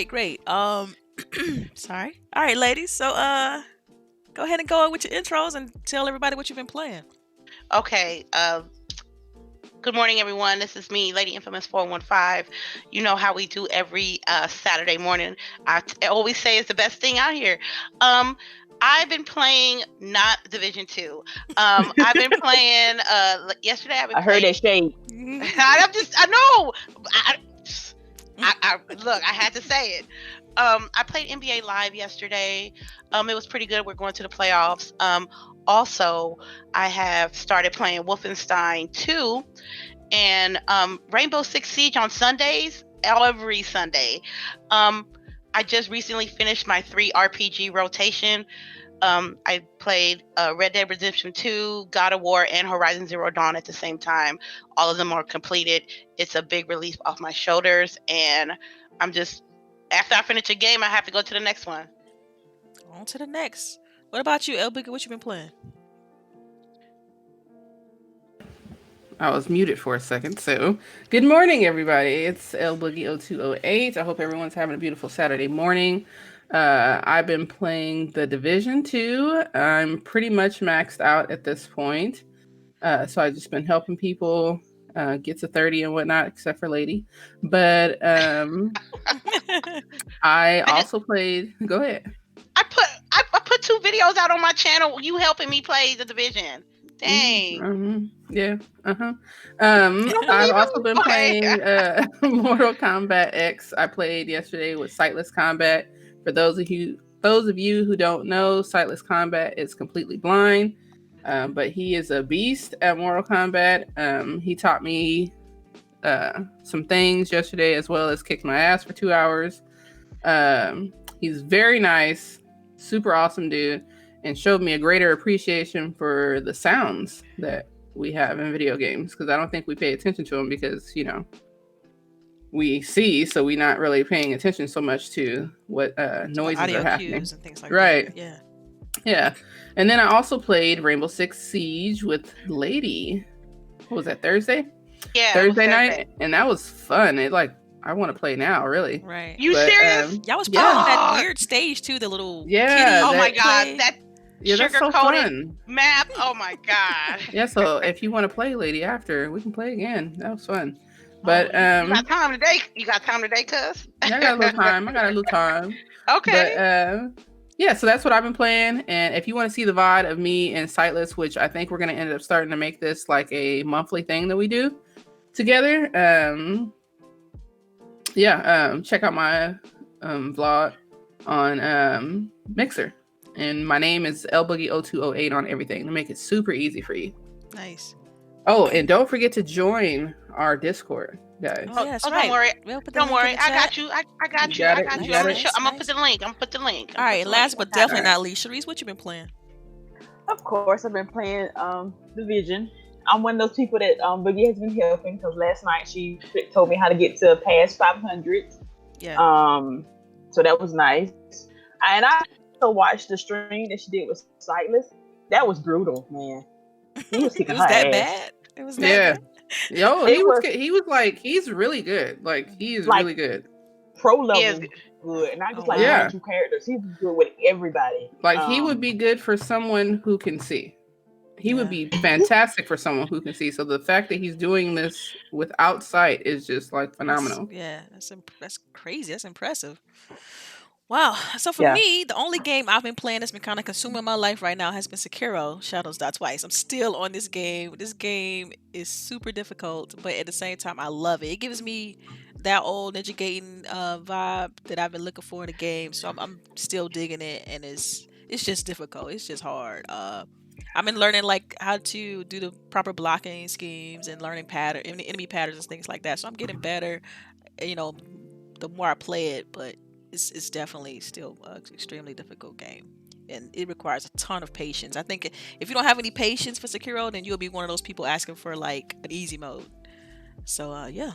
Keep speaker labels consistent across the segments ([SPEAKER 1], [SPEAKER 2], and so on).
[SPEAKER 1] Great. Sorry. All right, ladies. So, go ahead and go with your intros and tell everybody what you've been playing.
[SPEAKER 2] Okay. Good morning, everyone. This is me, Lady Infamous 415. You know how we do every Saturday morning. I always say it's the best thing out here. I've been playing not Division 2. I've been playing yesterday.
[SPEAKER 3] I heard that shade.
[SPEAKER 2] I know. Look, I had to say it. I played NBA Live yesterday. It was pretty good. We're going to the playoffs. Also, I have started playing Wolfenstein 2 and Rainbow Six Siege on Sundays, every Sunday. I just recently finished my 3 RPG rotation. I played Red Dead Redemption 2, God of War, and Horizon Zero Dawn at the same time. All of them are completed. It's a big relief off my shoulders, and I'm just, after I finish a game, I have to go to the next one.
[SPEAKER 1] On to the next. What about you, LBOOGIE? What you been playing?
[SPEAKER 4] I was muted for a second, so good morning, everybody. It's LBOOGIE0208. I hope everyone's having a beautiful Saturday morning. I've been playing The Division 2. I'm pretty much maxed out at this point, so I've just been helping people get to 30 and whatnot, except for Lady. But I also played. Go ahead.
[SPEAKER 2] I put 2 videos out on my channel. You helping me play The Division. Dang.
[SPEAKER 4] Yeah. I've also been playing Mortal Kombat X. I played yesterday with Sightless Combat. For those of you who don't know, Sightless Combat is completely blind, but he is a beast at Mortal Kombat. He taught me some things yesterday, as well as kicked my ass for 2 hours. He's very nice, super awesome dude, and showed me a greater appreciation for the sounds that we have in video games, because I don't think we pay attention to them because, we see, so we're not really paying attention so much to what noises
[SPEAKER 1] audio
[SPEAKER 4] are happening.
[SPEAKER 1] cues and things like
[SPEAKER 4] right.
[SPEAKER 1] that.
[SPEAKER 4] Yeah. And then I also played Rainbow Six Siege with Lady. What was that, Thursday?
[SPEAKER 2] Yeah.
[SPEAKER 4] Thursday night? And that was fun. I want to play now, really.
[SPEAKER 1] Right.
[SPEAKER 2] You serious?
[SPEAKER 1] Y'all was playing on that weird stage too, the little
[SPEAKER 4] kitty.
[SPEAKER 2] Oh my god, that
[SPEAKER 4] that's so fun.
[SPEAKER 2] Map. Oh my god.
[SPEAKER 4] Yeah, so if you want to play, Lady, after, we can play again. That was fun. But
[SPEAKER 2] you got time today? You got time today, cuz?
[SPEAKER 4] I got a little time.
[SPEAKER 2] Okay.
[SPEAKER 4] But yeah, so that's what I've been playing. And if you want to see the VOD of me and Sightless, which I think we're gonna end up starting to make this like a monthly thing that we do together. Check out my vlog on Mixer. And my name is LBOOGIE0208 on everything to make it super easy for you.
[SPEAKER 1] Nice.
[SPEAKER 4] Oh, and don't forget to join our Discord, guys.
[SPEAKER 1] Oh, yes,
[SPEAKER 2] right. Don't worry. Don't worry. I got you. I got you. I'm gonna put the link.
[SPEAKER 1] All right. Last but definitely not least, CHAREECE, what you been playing?
[SPEAKER 3] Of course, I've been playing Division. I'm one of those people that Boogie has been helping, because last night she told me how to get to past 500.
[SPEAKER 1] Yeah.
[SPEAKER 3] So that was nice. And I also watched the stream that she did with Sightless. That was brutal, man. He was kicking her ass.
[SPEAKER 1] Bad? It was that bad?
[SPEAKER 4] Yo, he was like, he's really good. Like, he is really good.
[SPEAKER 3] Pro level good. And not just one or two characters. He's good with everybody.
[SPEAKER 4] Like, he would be good for someone who can see. He would be fantastic for someone who can see. So the fact that he's doing this without sight is just like phenomenal.
[SPEAKER 1] That's crazy. That's impressive. Wow. So for me, the only game I've been playing that's been kind of consuming my life right now has been Sekiro: Shadows Die Twice. I'm still on this game. This game is super difficult, but at the same time, I love it. It gives me that old Ninja Gaiden vibe that I've been looking for in a game. So I'm still digging it, and it's just difficult. It's just hard. I've been learning like how to do the proper blocking schemes and learning enemy patterns and things like that. So I'm getting better, the more I play it, but it's definitely still an extremely difficult game, and it requires a ton of patience. I think if you don't have any patience for Sekiro, then you'll be one of those people asking for like an easy mode. So yeah.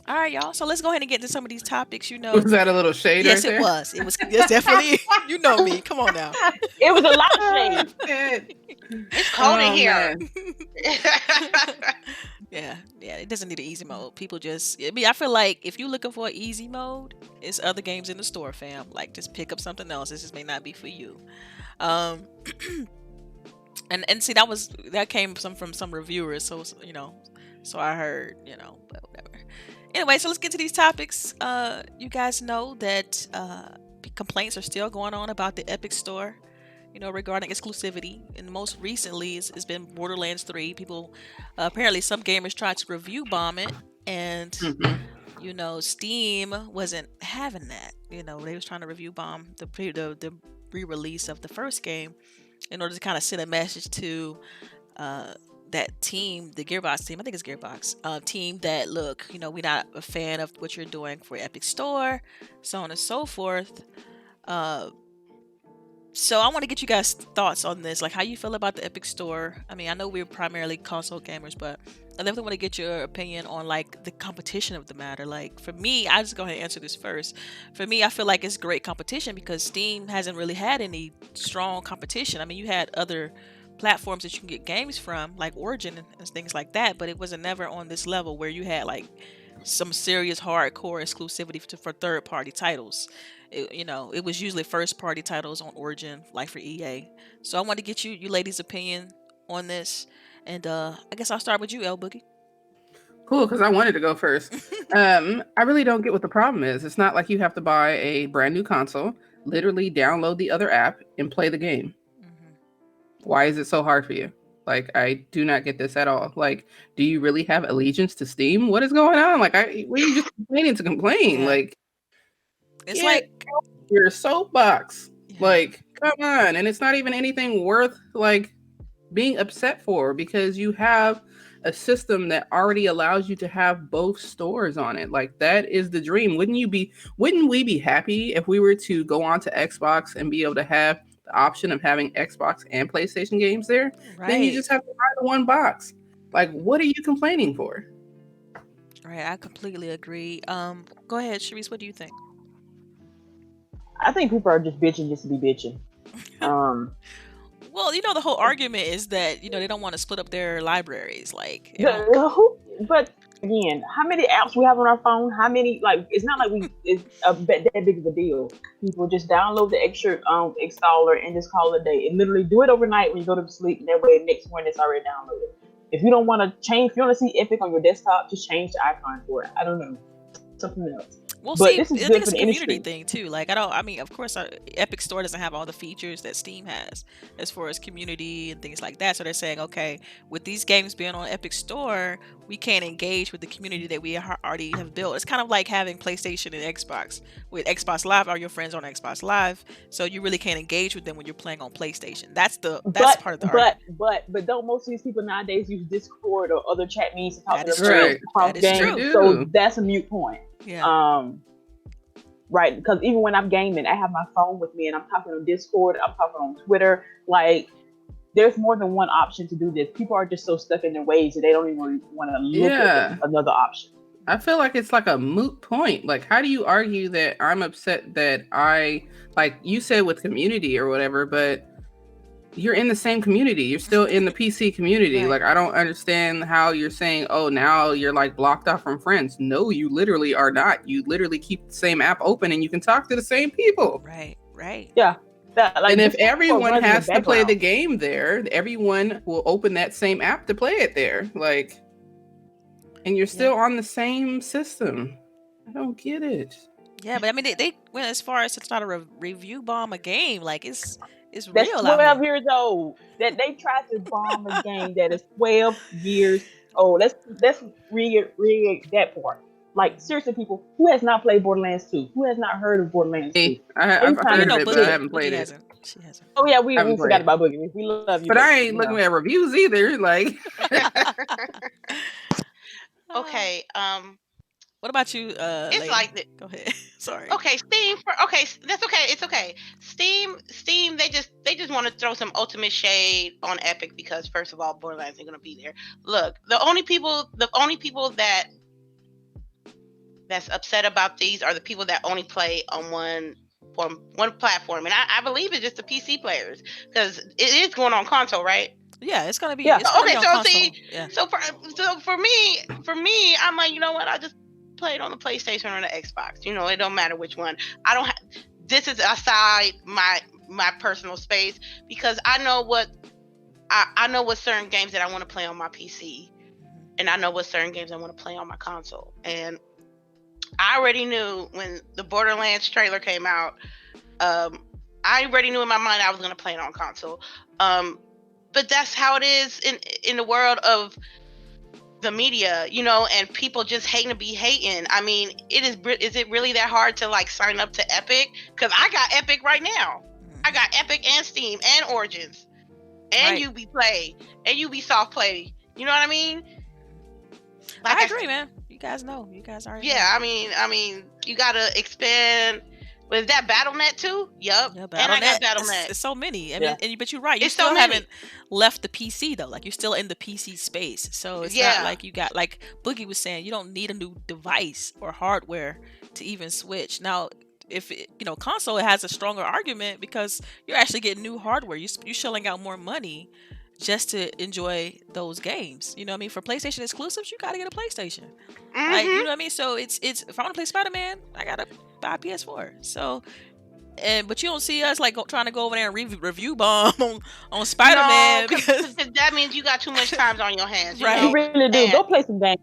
[SPEAKER 1] All right, y'all. So let's go ahead and get into some of these topics.
[SPEAKER 4] Was that a little shade?
[SPEAKER 1] Yes,
[SPEAKER 4] right
[SPEAKER 1] it was. It was definitely. You know me. Come on now.
[SPEAKER 3] It was a lot of shade.
[SPEAKER 2] It's cold in here.
[SPEAKER 1] Yeah, it doesn't need an easy mode. People just, I mean, I feel like if you're looking for an easy mode, it's other games in the store, fam. Like, just pick up something else. This just may not be for you. Um, and see, that came from some reviewers, so so I heard, but whatever. Anyway, so let's get to these topics. You guys know that complaints are still going on about the Epic Store, regarding exclusivity. And most recently, it's been Borderlands 3. People, apparently, some gamers tried to review bomb it, and Steam wasn't having that. They was trying to review bomb the re-release of the first game in order to kind of send a message to that team, the Gearbox team, I think it's Gearbox, team, that look, we're not a fan of what you're doing for Epic Store, so on and so forth. So I want to get you guys' thoughts on this, like how you feel about the Epic Store. I mean, I know we're primarily console gamers, but I definitely want to get your opinion on like the competition of the matter. Like for me, I just go ahead and answer this first. For me, I feel like it's great competition because Steam hasn't really had any strong competition. I mean, you had other platforms that you can get games from, like Origin and things like that, but it wasn't never on this level where you had like some serious hardcore exclusivity for third-party titles. It was usually first-party titles on Origin, like for EA. So I want to get you ladies' opinion on this, and I guess I'll start with you, LBOOGIE.
[SPEAKER 4] Cool, because I wanted to go first. I really don't get what the problem is. It's not like you have to buy a brand new console, literally download the other app, and play the game. Why is it so hard for you? Like, I do not get this at all. Like, do you really have allegiance to Steam? What is going on? Like, were you just complaining to complain?
[SPEAKER 1] Yeah.
[SPEAKER 4] Like,
[SPEAKER 1] it's like
[SPEAKER 4] your soapbox.
[SPEAKER 1] Yeah.
[SPEAKER 4] Like, come on. And it's not even anything worth like being upset for, because you have a system that already allows you to have both stores on it. Like, that is the dream. Wouldn't we be happy if we were to go on to Xbox and be able to have the option of having Xbox and PlayStation games there?
[SPEAKER 1] Right.
[SPEAKER 4] Then you just have to buy the one box. Like, what are you complaining for?
[SPEAKER 1] Right, I completely agree. Go ahead, Chareece, what do you think?
[SPEAKER 3] I think people are just bitching just to be bitching.
[SPEAKER 1] Well, the whole argument is that they don't want to split up their libraries, like.
[SPEAKER 3] But again, how many apps we have on our phone? How many? Like, it's not like it's that big of a deal. People just download the extra installer and just call it a day. And literally do it overnight when you go to sleep, and that way next morning it's already downloaded. If you don't want to change, if you want to see Epic on your desktop, just change the icon for it. I don't know, something else.
[SPEAKER 1] Well,
[SPEAKER 3] but
[SPEAKER 1] see,
[SPEAKER 3] this is
[SPEAKER 1] I
[SPEAKER 3] good
[SPEAKER 1] think
[SPEAKER 3] for
[SPEAKER 1] it's a
[SPEAKER 3] the
[SPEAKER 1] community
[SPEAKER 3] industry
[SPEAKER 1] thing too. Like, of course, our Epic Store doesn't have all the features that Steam has as far as community and things like that. So they're saying, okay, with these games being on Epic Store, we can't engage with the community that we already have built. It's kind of like having PlayStation and Xbox. With Xbox Live, all your friends on Xbox Live, so you really can't engage with them when you're playing on PlayStation. That's part of the argument.
[SPEAKER 3] But don't most of these people nowadays use Discord or other chat means to talk
[SPEAKER 1] That
[SPEAKER 3] to
[SPEAKER 1] is
[SPEAKER 3] their
[SPEAKER 1] true.
[SPEAKER 3] friends
[SPEAKER 1] That is
[SPEAKER 3] games?
[SPEAKER 1] true.
[SPEAKER 3] So that's a mute point.
[SPEAKER 1] Yeah.
[SPEAKER 3] Right, because even when I'm gaming, I have my phone with me and I'm talking on Discord, I'm talking on Twitter. Like, there's more than one option to do this. People are just so stuck in their ways that they don't even want to look at another option.
[SPEAKER 4] I feel like it's like a moot point. Like, how do you argue that I'm upset that like you said with community or whatever, but you're in the same community. You're still in the PC community.
[SPEAKER 1] Right.
[SPEAKER 4] Like, I don't understand how you're saying, oh, now you're like blocked off from friends. No, you literally are not. You literally keep the same app open and you can talk to the same people.
[SPEAKER 1] Right.
[SPEAKER 3] Yeah.
[SPEAKER 4] And if everyone has to play the game there, everyone will open that same app to play it there. Like, and you're still on the same system. I don't get it.
[SPEAKER 1] Yeah, but I mean, they went as far as to try to review bomb a game. Like, it's
[SPEAKER 3] that's
[SPEAKER 1] real.
[SPEAKER 3] 12 years old. That they tried to bomb a game that is 12 years old. Let's read that part. Like, seriously, people, who has not played Borderlands 2? Who has not heard of Borderlands 2?
[SPEAKER 4] I've heard of it, but I haven't played it.
[SPEAKER 1] She hasn't.
[SPEAKER 3] Oh yeah, we forgot about Boogie. We love you.
[SPEAKER 4] But I ain't looking at reviews either. Like,
[SPEAKER 2] okay.
[SPEAKER 1] What about you?
[SPEAKER 2] It's
[SPEAKER 1] lady?
[SPEAKER 2] like that.
[SPEAKER 1] Go ahead. Sorry.
[SPEAKER 2] Okay, Steam. That's okay. It's okay. Steam. They just want to throw some ultimate shade on Epic because first of all, Borderlands ain't gonna be there. Look, the only people that's upset about these are the people that only play on one platform, and I believe it's just the PC players because it is going on console, right?
[SPEAKER 1] Yeah, it's gonna be
[SPEAKER 3] Yeah.
[SPEAKER 1] it's gonna be
[SPEAKER 2] Okay,
[SPEAKER 1] on
[SPEAKER 2] so
[SPEAKER 1] console.
[SPEAKER 2] see,
[SPEAKER 1] Yeah.
[SPEAKER 2] so for me, I'm like, you know what? I just play it on the PlayStation or the Xbox. It don't matter which one. I don't. This is outside my personal space because I know what certain games that I want to play on my PC, and I know what certain games I want to play on my console. And I already knew when the Borderlands trailer came out. I already knew in my mind I was going to play it on console. But that's how it is in the world of the media, and people just hating to be hating. I mean, is it really that hard to like sign up to Epic? Because I got Epic right now. I got Epic and Steam and Origins and
[SPEAKER 1] Right.
[SPEAKER 2] Uplay and Ubisoft Play. You know what I mean? Like
[SPEAKER 1] I agree, man. You guys know. You guys already know.
[SPEAKER 2] Yeah, I mean, you gotta expand. Was that BattleNet too? Yup.
[SPEAKER 1] Yeah,
[SPEAKER 2] And I got
[SPEAKER 1] BattleNet.
[SPEAKER 2] BattleNet.
[SPEAKER 1] It's so many. I
[SPEAKER 3] Yeah.
[SPEAKER 1] mean, but you're right. You
[SPEAKER 2] It's so
[SPEAKER 1] still
[SPEAKER 2] many.
[SPEAKER 1] haven't left the PC though. Like you're still in the PC space. So it's not
[SPEAKER 2] Yeah.
[SPEAKER 1] like you got like Boogie was saying. You don't need a new device or hardware to even switch. Now, if console, it has a stronger argument because you're actually getting new hardware. You're shelling out more money just to enjoy those games. You know what I mean? For PlayStation exclusives, you gotta get a PlayStation. Like, you know what I mean? So it's if I want to play Spider-Man, I gotta buy a PS4. So but you don't see us like trying to go over there and review bomb on Spider-Man
[SPEAKER 2] No,
[SPEAKER 1] because
[SPEAKER 2] because that means you got too much time on your hands.
[SPEAKER 1] Right.
[SPEAKER 3] You really do.
[SPEAKER 2] And
[SPEAKER 3] Go play some games.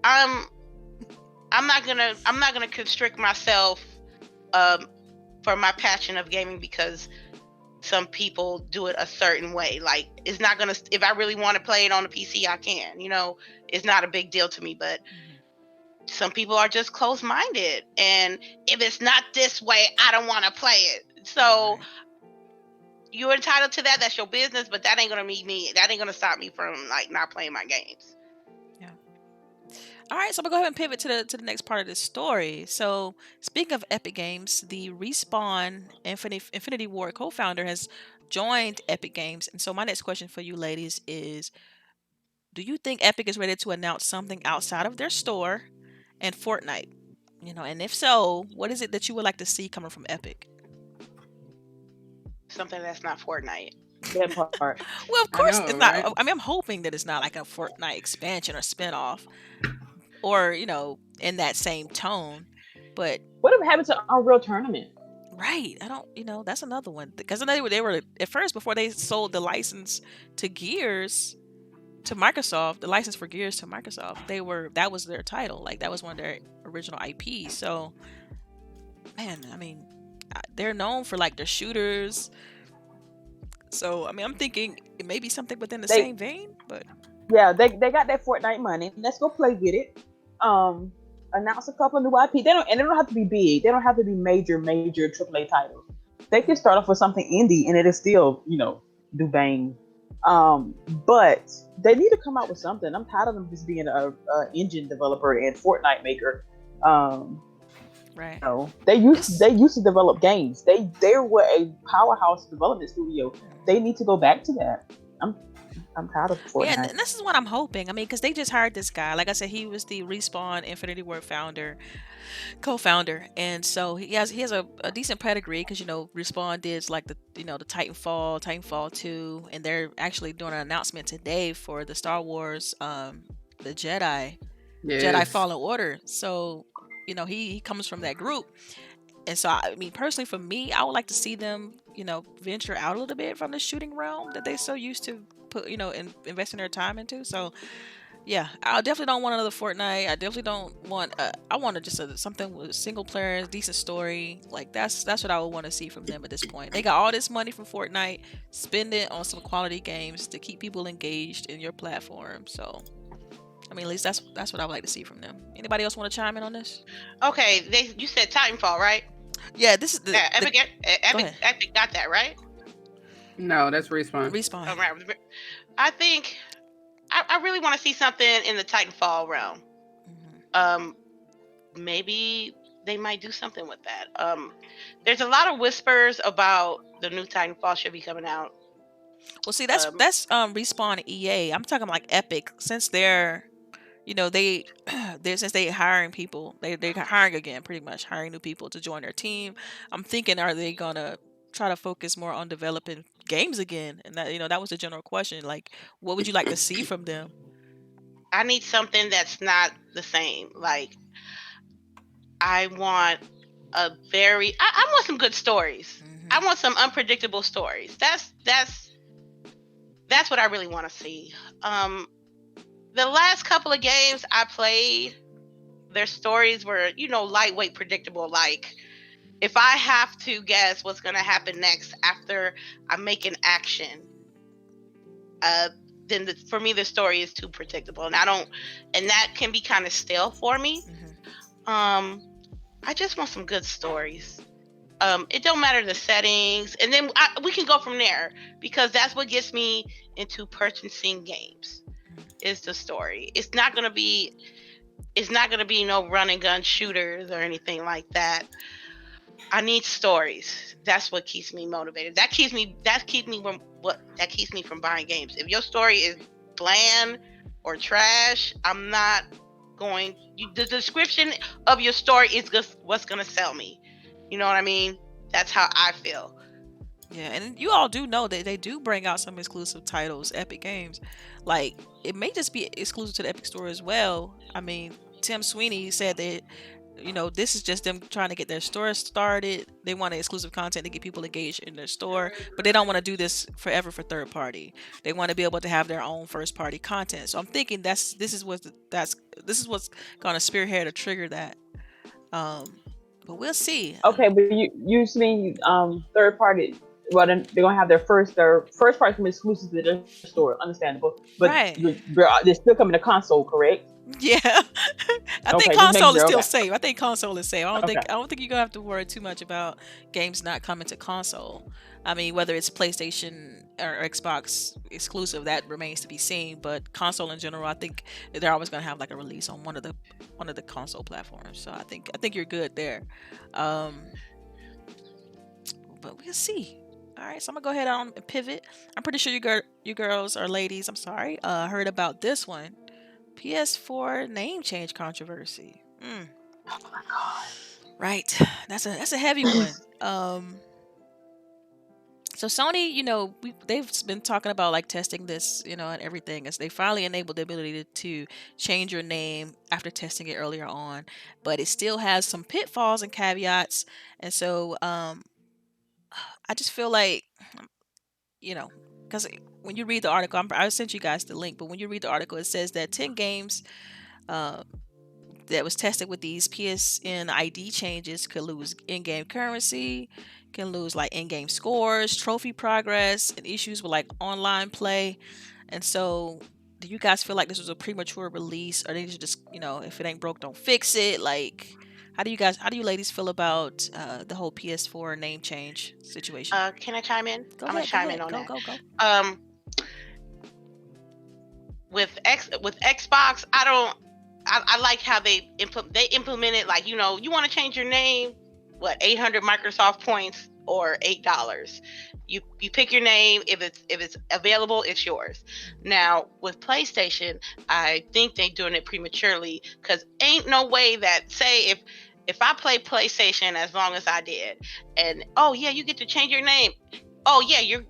[SPEAKER 2] I'm not gonna constrict myself for my passion of gaming because some people do it a certain way. Like, it's not gonna, if I really want to play it on the PC, I can. It's not a big deal to me, but some people are just closed-minded, and if it's not this way, I don't want to play it. So you're entitled to that. That's your business, but that ain't gonna meet me. That ain't gonna stop me from like not playing my games.
[SPEAKER 1] Yeah. All right, so I'm gonna go ahead and pivot to the next part of this story. So, speaking of Epic Games, the Respawn Infinity Ward co-founder has joined Epic Games, and so my next question for you ladies is: do you think Epic is ready to announce something outside of their store and Fortnite? And if so, what is it that you would like to see coming from Epic?
[SPEAKER 2] Something that's not Fortnite.
[SPEAKER 3] That part.
[SPEAKER 1] Well, of course it's not.
[SPEAKER 4] Right?
[SPEAKER 1] I mean, I'm hoping that it's not like a Fortnite expansion or spinoff, or in that same tone. But
[SPEAKER 3] Whatever happened to Unreal Tournament?
[SPEAKER 1] right, I don't. That's another one because they were at first before they sold the license to Gears to Microsoft, the license for Gears to Microsoft. That was their title. Like that was one of their original IPs. So, man, I mean, they're known for like their shooters. So, I mean, I'm thinking it may be something within the same vein, but
[SPEAKER 3] yeah, they got that Fortnite money. Let's go play with it. Announce a couple of new IP. They don't have to be big. They don't have to be major AAA titles. They can start off with something indie and it'll still, do bang. But they need to come out with something. I'm tired of them just being a engine developer and Fortnite maker.
[SPEAKER 1] right.
[SPEAKER 3] They used to develop games. They were a powerhouse development studio. They need to go back to that. I'm tired of Fortnite.
[SPEAKER 1] Yeah, and this is what I'm hoping. I mean, because they just hired this guy. Like I said, he was the Respawn Infinity Ward co-founder, and so he has a decent pedigree because Respawn did like the Titanfall 2, and they're actually doing an announcement today for the Star Wars the Jedi Fallen Order. So he comes from that group, and so I mean personally for me, I would like to see them venture out a little bit from the shooting realm that they so used to put investing their time into. So yeah, I definitely don't want another Fortnite. I definitely don't want I want just something with single player, decent story. Like that's what I would want to see from them at this point. They got all this money from Fortnite, spend it on some quality games to keep people engaged in your platform. So I mean, at least that's what I would like to see from them. Anybody else want to chime in on this?
[SPEAKER 2] Okay, you said Titanfall, right?
[SPEAKER 1] Yeah, this is
[SPEAKER 2] Epic got that, right?
[SPEAKER 4] No, that's Respawn.
[SPEAKER 1] Respawn.
[SPEAKER 2] Oh, right. I think I really want to see something in the Titanfall realm. Maybe they might do something with that. There's a lot of whispers about the new Titanfall should be coming out.
[SPEAKER 1] Well, see, that's Respawn EA. I'm talking like Epic, since they're since they hiring people, they're hiring again, pretty much hiring new people to join their team. I'm thinking, are they gonna try to focus more on developing games again? And that was the general question. Like, what would you like to see from them?
[SPEAKER 2] I need something that's not the same. Like, I want I want some good stories. I want some unpredictable stories. That's what I really want to see. The last couple of games I played, their stories were, lightweight predictable. Like, if I have to guess what's going to happen next after I make an action, then for me the story is too predictable, and that can be kind of stale for me. I just want some good stories. It don't matter the settings, and then we can go from there, because that's what gets me into purchasing games, is the story. It's not gonna be no run and gun shooters or anything like that. I need stories. That's what keeps me motivated. That keeps me from buying games. If your story is bland or trash, I'm not going. The description of your story is just what's gonna sell me. You know what I mean? That's how I feel.
[SPEAKER 1] Yeah, and you all do know that they do bring out some exclusive titles, Epic Games. Like, it may just be exclusive to the Epic Store as well. I mean, Tim Sweeney said that, this is just them trying to get their store started. They want exclusive content to get people engaged in their store, but they don't want to do this forever for third party. They want to be able to have their own first party content. So I'm thinking this is what's going to spearhead or trigger that. But we'll see.
[SPEAKER 3] Okay, but you mean third party? Well, then they're gonna have their first party come exclusive to their store. Understandable, but
[SPEAKER 1] Right.
[SPEAKER 3] They're still coming to console, correct?
[SPEAKER 1] Yeah, I think console is still safe. I think console is safe. I don't think you're gonna have to worry too much about games not coming to console. I mean, whether it's PlayStation or Xbox exclusive, that remains to be seen. But console in general, I think they're always gonna have like a release on one of the console platforms. So I think you're good there. But we'll see. All right, so I'm gonna go ahead on and pivot. I'm pretty sure you girls or ladies, I'm sorry, heard about this one. PS4 name change controversy.
[SPEAKER 3] Oh my god!
[SPEAKER 1] Right, that's a heavy one. So Sony, they've been talking about like testing this, and everything, as they finally enabled the ability to change your name after testing it earlier on, but it still has some pitfalls and caveats, and so I just feel like, because when you read the article, I sent you guys the link, but when you read the article, it says that 10 games that was tested with these PSN ID changes could lose in-game currency, can lose like in-game scores, trophy progress, and issues with like online play. And so, do you guys feel like this was a premature release, or they should just, if it ain't broke, don't fix it? Like, how do you ladies feel about the whole PS4 name change situation?
[SPEAKER 2] Can I chime in?
[SPEAKER 1] I'm
[SPEAKER 2] gonna chime in on that.
[SPEAKER 1] Go.
[SPEAKER 2] With Xbox, I like how they implemented, like, you want to change your name, 800 Microsoft points or $8. You pick your name. If it's available, it's yours. Now with PlayStation, I think they're doing it prematurely, because ain't no way that, say, if I play PlayStation as long as I did, and you get to change your name,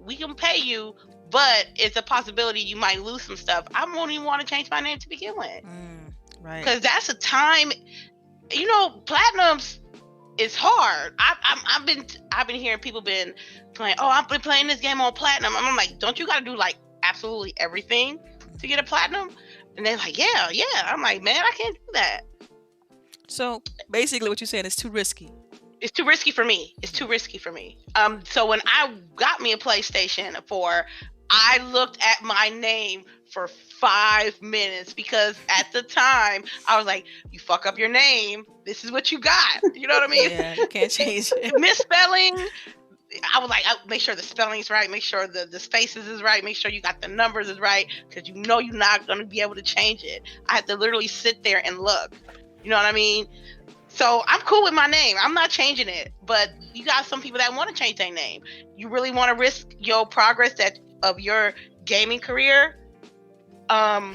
[SPEAKER 2] we can pay you, but it's a possibility you might lose some stuff. I won't even want to change my name to begin with.
[SPEAKER 1] Right.
[SPEAKER 2] Because that's a time, platinums is hard. I've been hearing people been playing. I've been playing this game on platinum. I'm like, don't you got to do like absolutely everything to get a platinum? And they're like, yeah. I'm like, man, I can't do that.
[SPEAKER 1] So basically, what you're saying is too risky.
[SPEAKER 2] It's too risky for me. So when I got me a PlayStation 4, I looked at my name for 5 minutes, because at the time I was like, you fuck up your name, this is what you got. You know what I mean?
[SPEAKER 1] Yeah, you can't change it.
[SPEAKER 2] Misspelling, I was like, make sure the spelling's right, make sure the spaces is right, make sure you got the numbers is right, because you're not going to be able to change it. I had to literally sit there and look. You know what I mean? So I'm cool with my name. I'm not changing it. But you got some people that want to change their name. You really want to risk your progress of your gaming career? When I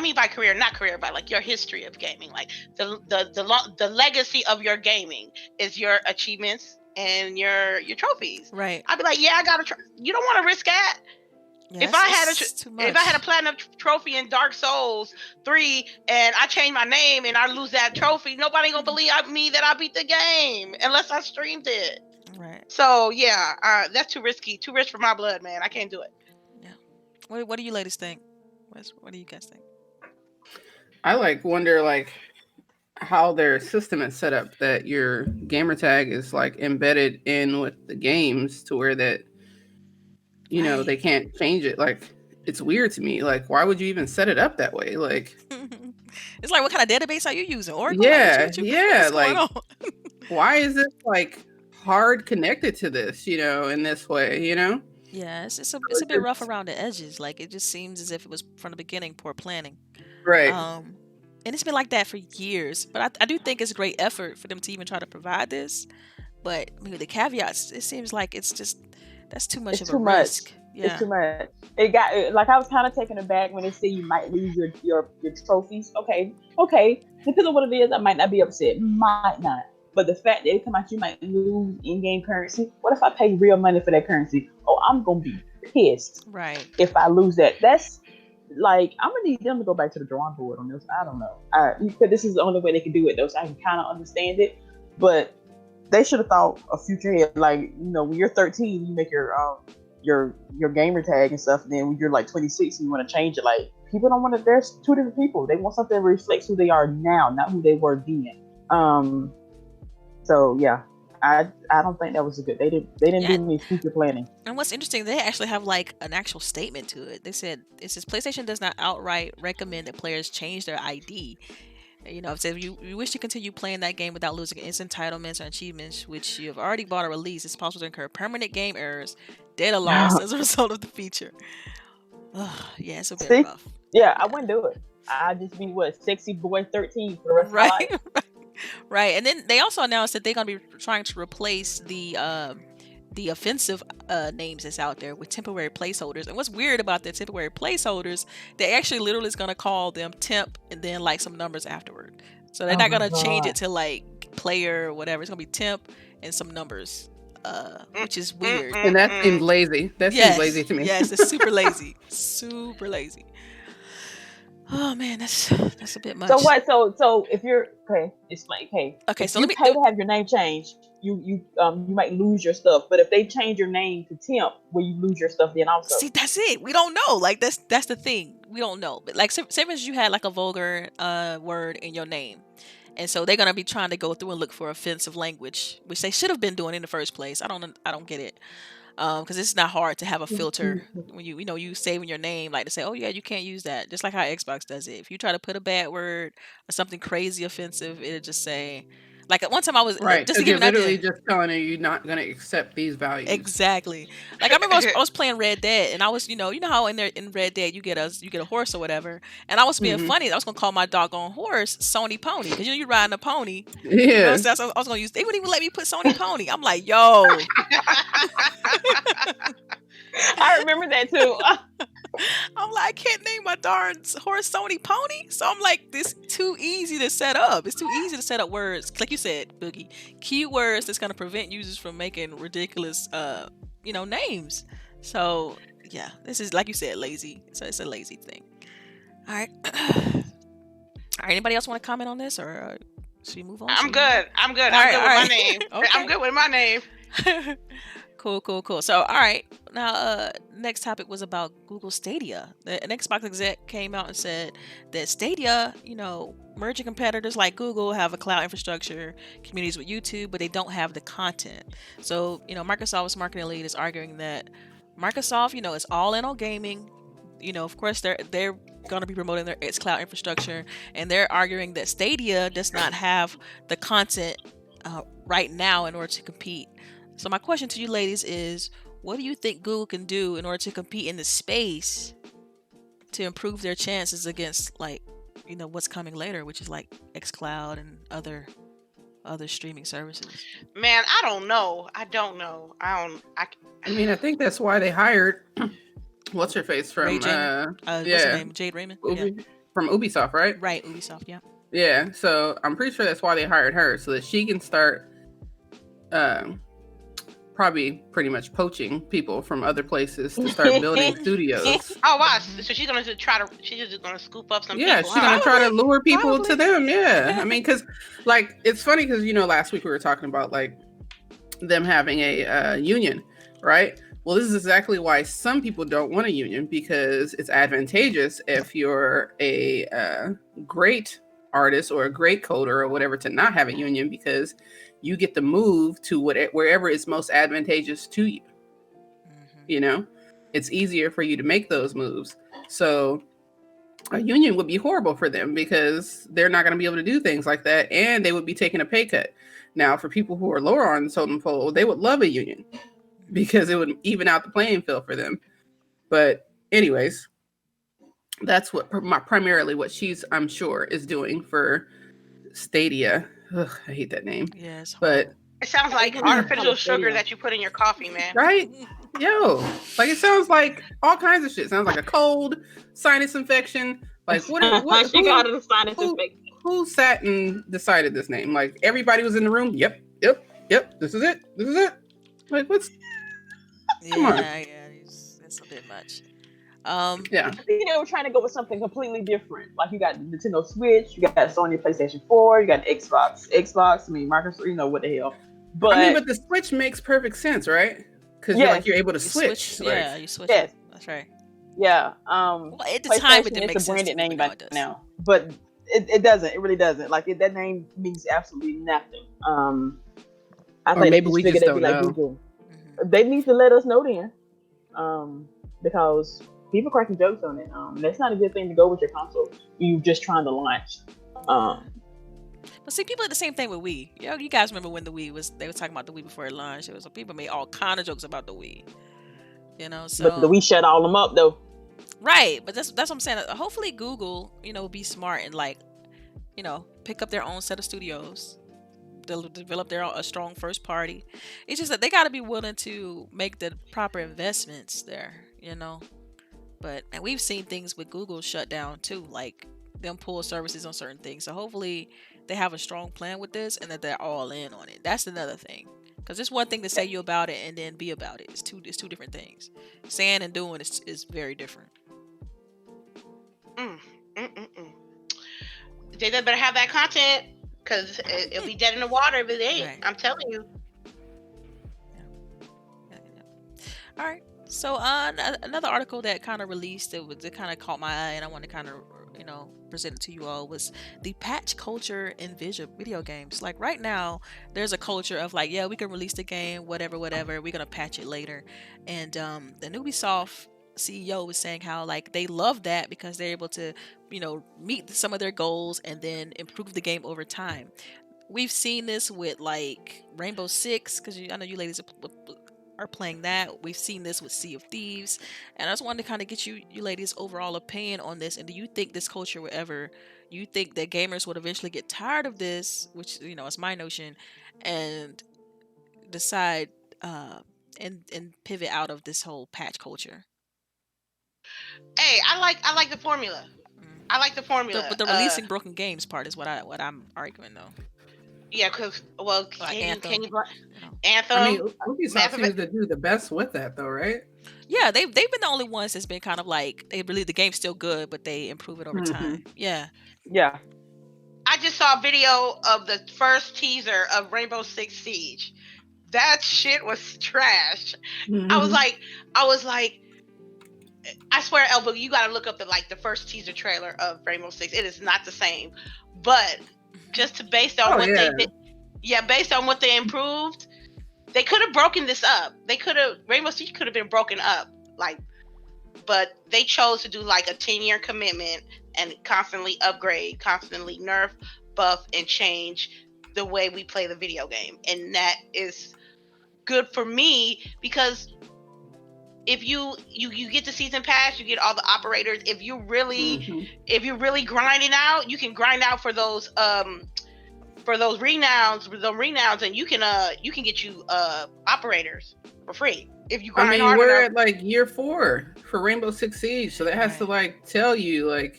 [SPEAKER 2] mean by career, not career, but like your history of gaming, like the legacy of your gaming is your achievements and your trophies.
[SPEAKER 1] Right.
[SPEAKER 2] I'd be like, yeah, I got a you don't want to risk that.
[SPEAKER 1] Yeah,
[SPEAKER 2] If I had
[SPEAKER 1] too much.
[SPEAKER 2] if I had a platinum trophy in Dark Souls 3 and I change my name and I lose that trophy, nobody gonna believe me that I beat the game unless I streamed it.
[SPEAKER 1] Right.
[SPEAKER 2] So yeah, that's too risky. Too rich for my blood, man. I can't do it.
[SPEAKER 1] Yeah. What do you ladies think? What do you guys think?
[SPEAKER 4] I wonder how their system is set up, that your gamer tag is embedded in with the games to where that they can't change it. It's weird to me. Why would you even set it up that way?
[SPEAKER 1] It's like, what kind of database are you using? Oracle?
[SPEAKER 4] Yeah,
[SPEAKER 1] What's going on?
[SPEAKER 4] Why is this hard connected to this, in this way,
[SPEAKER 1] Yeah, it's a bit rough around the edges. It just seems as if it was from the beginning poor planning.
[SPEAKER 4] Right.
[SPEAKER 1] And it's been like that for years. But I do think it's a great effort for them to even try to provide this. But maybe the caveats, it seems like that's too much of a risk. Yeah.
[SPEAKER 3] It's too much. It got I was kind of taken aback when they say you might lose your trophies. Okay. Depending on what it is, I might not be upset. Might not. But the fact that it come out you might lose in-game currency. What if I pay real money for that currency? Oh, I'm gonna be pissed.
[SPEAKER 1] Right.
[SPEAKER 3] If I lose that. That's I'm gonna need them to go back to the drawing board on this. I don't know. Because this is the only way they can do it though, so I can kind of understand it. But they should have thought a future ahead. When you're 13, you make your gamer tag and stuff. And then when you're 26, you want to change it. People don't want to. There's two different people. They want something that reflects who they are now, not who they were then. So yeah, I don't think that was a good. They didn't do any future planning.
[SPEAKER 1] And what's interesting, they actually have an actual statement to it. They said it says PlayStation does not outright recommend that players change their ID. It says you wish to continue playing that game without losing its entitlements or achievements, which you have already bought or released. It's possible to incur permanent game errors, data loss as a result of the feature. Yeah, it's a bit rough.
[SPEAKER 3] Yeah, I wouldn't do it. I'd just be sexy boy 13 for the rest of my life.
[SPEAKER 1] Right. And then they also announced that they're going to be trying to replace the offensive names that's out there with temporary placeholders. And what's weird about the temporary placeholders, they actually literally is going to call them temp and then some numbers afterward. So they're not going to change it to player or whatever. It's going to be temp and some numbers, which is weird.
[SPEAKER 4] And that seems lazy. Seems lazy to me.
[SPEAKER 1] Yes, it's super lazy. Super lazy. Oh man, that's a bit much.
[SPEAKER 3] So what? So if you're explain.
[SPEAKER 1] Okay, so
[SPEAKER 3] let me pay to have your name changed. You might lose your stuff, but if they change your name to temp, will you lose your stuff then also?
[SPEAKER 1] See, that's it. We don't know. That's the thing. We don't know. But say for instance, you had a vulgar word in your name, and so they're gonna be trying to go through and look for offensive language, which they should have been doing in the first place. I don't get it. Because it's not hard to have a filter when you saving your name, to say, oh yeah, you can't use that. Just like how Xbox does it. If you try to put a bad word or something crazy offensive, it'll just say. At one time I was
[SPEAKER 4] right. Just to give literally just telling you you're not gonna accept these values.
[SPEAKER 1] Exactly. I remember I was playing Red Dead, and I was you know how in Red Dead you get a horse or whatever, and I was being funny. I was gonna call my doggone horse Sony Pony because you're riding a pony.
[SPEAKER 4] Yeah.
[SPEAKER 1] So I was gonna use. They wouldn't even let me put Sony Pony. I'm like, yo.
[SPEAKER 3] I remember that too.
[SPEAKER 1] I'm like, I can't name my darn horse Sony Pony. So I'm like, this too easy to set up. It's too easy to set up words, like you said, Boogie, keywords that's gonna prevent users from making ridiculous, names. So yeah, this is like you said, lazy. So it's a lazy thing. All right. All right. Anybody else want to comment on this, or should we move on?
[SPEAKER 2] I'm good. I'm good with my name.
[SPEAKER 1] Okay.
[SPEAKER 2] I'm good with my name.
[SPEAKER 1] Cool. So, all right. Now, next topic was about Google Stadia. An Xbox exec came out and said that Stadia, merging competitors like Google have a cloud infrastructure, communities with YouTube, but they don't have the content. So, Microsoft's marketing lead is arguing that Microsoft, is all in on gaming. Of course, they're going to be promoting its cloud infrastructure, and they're arguing that Stadia does not have the content right now in order to compete. So my question to you ladies is, what do you think Google can do in order to compete in the space to improve their chances against what's coming later, which is xCloud and other streaming services?
[SPEAKER 2] Man, I don't know. I
[SPEAKER 4] mean, I think that's why they hired what's her face from
[SPEAKER 1] what's her name? Jade Raymond?
[SPEAKER 4] From Ubisoft, right?
[SPEAKER 1] Right, Ubisoft, yeah.
[SPEAKER 4] Yeah, so I'm pretty sure that's why they hired her, so that she can start probably pretty much poaching people from other places to start building studios.
[SPEAKER 2] Oh wow! So she's gonna she's just gonna scoop up some people.
[SPEAKER 4] Yeah, she's gonna try to lure people to
[SPEAKER 1] Probably.
[SPEAKER 4] them. Yeah, I mean, because like it's funny because last week we were talking about like them having a union, right? Well, this is exactly why some people don't want a union, because it's advantageous if you're a great artist or a great coder or whatever to not have a union, because you get to move to wherever is most advantageous to you. It's easier for you to make those moves. So a union would be horrible for them because they're not going to be able to do things like that, and they would be taking a pay cut. Now, for people who are lower on the totem pole, they would love a union because it would even out the playing field for them. But anyways, that's what primarily what she's, I'm sure, is doing for Stadia. Ugh, I hate that name.
[SPEAKER 1] Yes,
[SPEAKER 4] but
[SPEAKER 2] it sounds like artificial sugar that you put in your coffee, man.
[SPEAKER 4] Right? Yo, like it sounds like all kinds of shit. It sounds like a cold, sinus infection. Like what
[SPEAKER 3] she got a sinus infection.
[SPEAKER 4] Who sat and decided this name? Like everybody was in the room. Yep. This is it. Like what's? Come on.
[SPEAKER 1] Yeah, it's a bit much.
[SPEAKER 4] Yeah.
[SPEAKER 3] I think they were trying to go with something completely different. Like you got Nintendo Switch, you got Sony PlayStation 4, you got Xbox. I mean, Microsoft. What the hell? But
[SPEAKER 4] but the Switch makes perfect sense, right? Because you're able to switch.
[SPEAKER 1] Yeah, you switch.
[SPEAKER 3] Yes.
[SPEAKER 1] That's right.
[SPEAKER 3] Yeah.
[SPEAKER 1] Well, at the time, it didn't make sense.
[SPEAKER 3] It's a branded name by now, but it doesn't. It really doesn't. Like that name means absolutely nothing. I think
[SPEAKER 4] maybe we just don't know.
[SPEAKER 3] Like Google. They need to let us know then, because people cracking jokes on it. That's not a good thing to go with your console. You just trying to launch.
[SPEAKER 1] But see, people did the same thing with Wii. You guys remember when the Wii was? They were talking about the Wii before it launched. People made all kind of jokes about the Wii. So.
[SPEAKER 3] But the Wii shut all them up though.
[SPEAKER 1] Right, but that's what I'm saying. Hopefully, Google, will be smart and pick up their own set of studios. They'll develop a strong first party. It's just that they got to be willing to make the proper investments there. But and we've seen things with Google shut down too, like them pull services on certain things. So hopefully they have a strong plan with this and that they're all in on it. That's another thing, because it's one thing to say you about it and then be about it. It's two different things. Saying and doing is very different.
[SPEAKER 2] They better have that content, because it'll be dead in the water if it ain't. Right. I'm telling you.
[SPEAKER 1] Yeah. All right. So another article that kind of released, it kind of caught my eye, and I want to kind of present it to you all, was the patch culture in video games. Like right now, there's a culture of like, yeah, we can release the game, whatever, we're gonna patch it later. And the Ubisoft CEO was saying how like they love that because they're able to meet some of their goals and then improve the game over time. We've seen this with like Rainbow Six, because I know you ladies are playing that. We've seen this with Sea of Thieves, and I just wanted to kind of get you ladies' overall opinion on this. And do you think this culture you think that gamers would eventually get tired of this, which is my notion, and decide and pivot out of this whole patch culture?
[SPEAKER 2] Hey, I like the formula. I like the formula.
[SPEAKER 1] But the releasing broken games part is what I'm arguing though.
[SPEAKER 2] Yeah, because
[SPEAKER 1] Anthem.
[SPEAKER 2] Anthem.
[SPEAKER 4] I mean, Ubisoft seems to do the best with that though, right?
[SPEAKER 1] Yeah, they've been the only ones that's been kind of like the game's still good, but they improve it over time. Yeah.
[SPEAKER 2] I just saw a video of the first teaser of Rainbow Six Siege. That shit was trash. I was like, I swear, LBOOGIE, you gotta look up the first teaser trailer of Rainbow Six. It is not the same, but just based on they did, based on what they improved, they could have broken this up. Rainbow Six could have been broken up, but they chose to do like a 10-year commitment and constantly upgrade, constantly nerf, buff, and change the way we play the video game, and that is good for me because if you get the season pass, you get all the operators. If you're really grinding out, you can grind out for those renowns, and you can get you operators for free if you grind hard
[SPEAKER 4] we're
[SPEAKER 2] enough.
[SPEAKER 4] at like year 4 for Rainbow Six Siege, so that has to tell you I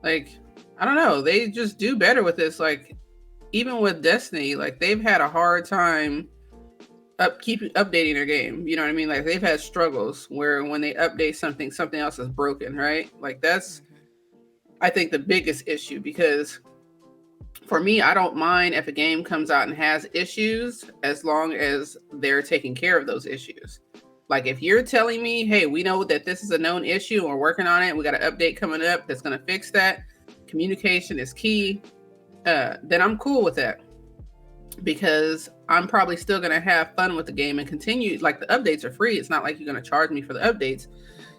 [SPEAKER 4] don't know, they just do better with this. Like even with Destiny, they've had a hard time keep updating their game. You know what I mean? Like they've had struggles where when they update something, something else is broken, right? Like that's, I think, the biggest issue, because for me, I don't mind if a game comes out and has issues as long as they're taking care of those issues. Like if you're telling me, hey, we know that this is a known issue and we're working on it, we got an update coming up that's going to fix that, communication is key, then I'm cool with that, because I'm probably still going to have fun with the game and continue. Like the updates are free. It's not like you're going to charge me for the updates.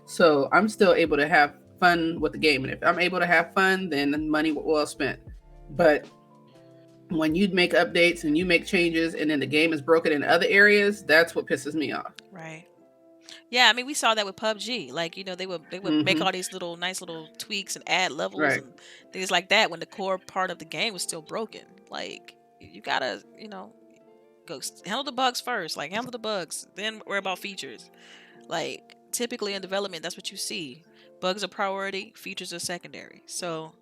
[SPEAKER 4] So I'm still able to have fun with the game. And if I'm able to have fun, then the money well spent. But when you make updates and you make changes and then the game is broken in other areas, that's what pisses me off.
[SPEAKER 1] Right. Yeah, I mean, we saw that with PUBG. Like, they would make all these nice little tweaks and add levels and things like that when the core part of the game was still broken. Like, you gotta, go handle the bugs first. Like, handle the bugs, then worry about features. Like, typically in development, that's what you see. Bugs are priority, features are secondary. So,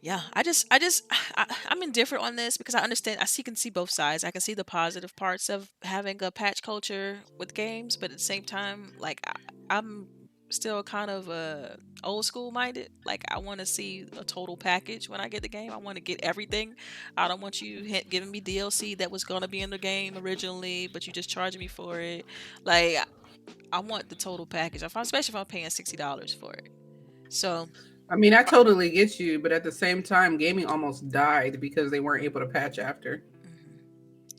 [SPEAKER 1] yeah, I'm indifferent on this because I understand. Can see both sides. I can see the positive parts of having a patch culture with games, but at the same time, like I'm still kind of old school minded. Like I want to see a total package when I get the game. I want to get everything. I don't want you giving me DLC that was gonna be in the game originally, but you just charging me for it. Like I want the total package. Especially if I'm paying $60 for it. So.
[SPEAKER 4] I mean, I totally get you, but at the same time, gaming almost died because they weren't able to patch after.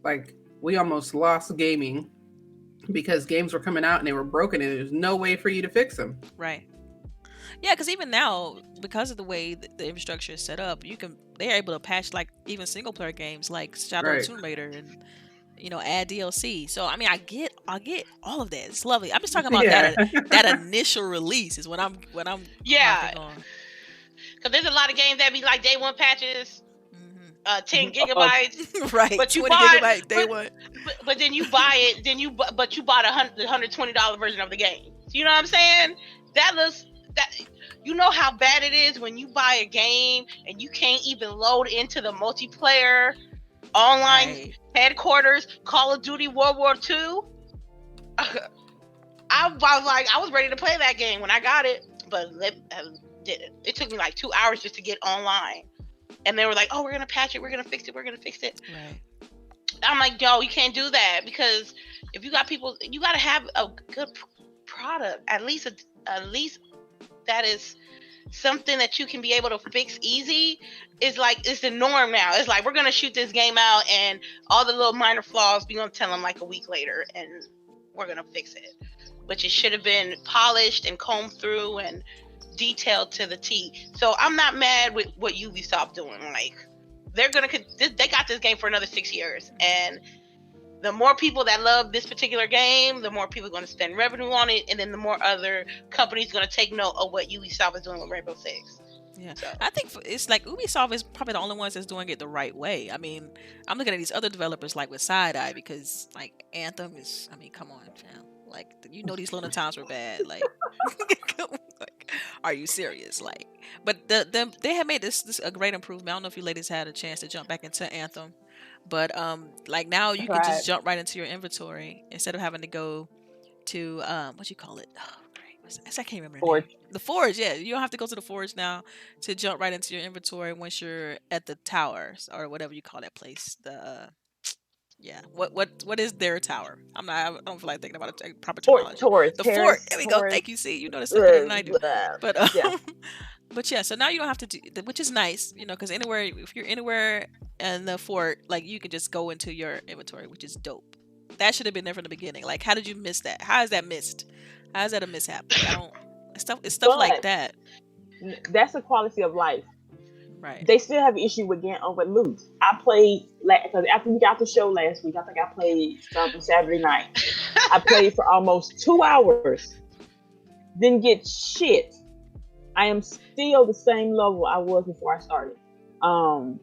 [SPEAKER 4] Like, we almost lost gaming because games were coming out and they were broken and there's no way for you to fix them.
[SPEAKER 1] Right. Yeah, because even now, because of the way the infrastructure is set up, they're able to patch like even single player games like Shadow of Tomb Raider and add DLC. So I mean, I get all of that. It's lovely. I'm just talking about that initial release is what I'm on.
[SPEAKER 2] Because there's a lot of games that be like day one patches, 10 gigabytes,
[SPEAKER 1] right?
[SPEAKER 2] But you
[SPEAKER 1] 20 gigabyte day one.
[SPEAKER 2] But then you buy it, you bought the $120 version of the game. You know what I'm saying? You know how bad it is when you buy a game and you can't even load into the multiplayer online headquarters, Call of Duty World War II. I was ready to play that game when I got it, but it took me like 2 hours just to get online. And they were like, oh, we're going to patch it. We're going to fix it.
[SPEAKER 1] Right.
[SPEAKER 2] I'm like, yo, you can't do that, because if you got people, you got to have a good product. At least that is something that you can be able to fix easy. It's the norm now. It's like, we're going to shoot this game out and all the little minor flaws, we're going to tell them like a week later and we're going to fix it. Which it should have been polished and combed through and detailed to the T. So I'm not mad with what Ubisoft doing. Like, they got this game for another 6 years, and the more people that love this particular game, the more people are going to spend revenue on it, and then the more other companies are going to take note of what Ubisoft is doing with Rainbow Six.
[SPEAKER 1] Yeah, so I think it's like Ubisoft is probably the only ones that's doing it the right way. I mean, I'm looking at these other developers like with Side Eye, because like Anthem is, I mean, come on, fam. Like, these Lunar times were bad. Like, are you serious? Like, but they have made this a great improvement. I don't know if you ladies had a chance to jump back into Anthem, but like now you can just jump right into your inventory instead of having to go to what you call it. Oh, great. I can't remember the name. The Forge. Yeah, you don't have to go to the Forge now to jump right into your inventory once you're at the towers or whatever you call that place. Yeah. What is their tower? I don't feel like thinking about a proper terminology. The fort. There we go. Thank you. See, you know this better than I do. But but yeah. So now you don't have to do, which is nice, because if you're anywhere in the fort, like you can just go into your inventory, which is dope. That should have been there from the beginning. Like, how did you miss that? How is that missed? How is that a mishap? It's stuff like that.
[SPEAKER 3] That's a quality of life.
[SPEAKER 1] Right.
[SPEAKER 3] They still have an issue with getting over loot. I played, because after we got the show last week, I think I played something Saturday night. I played for almost 2 hours. Didn't get shit. I am still the same level I was before I started. I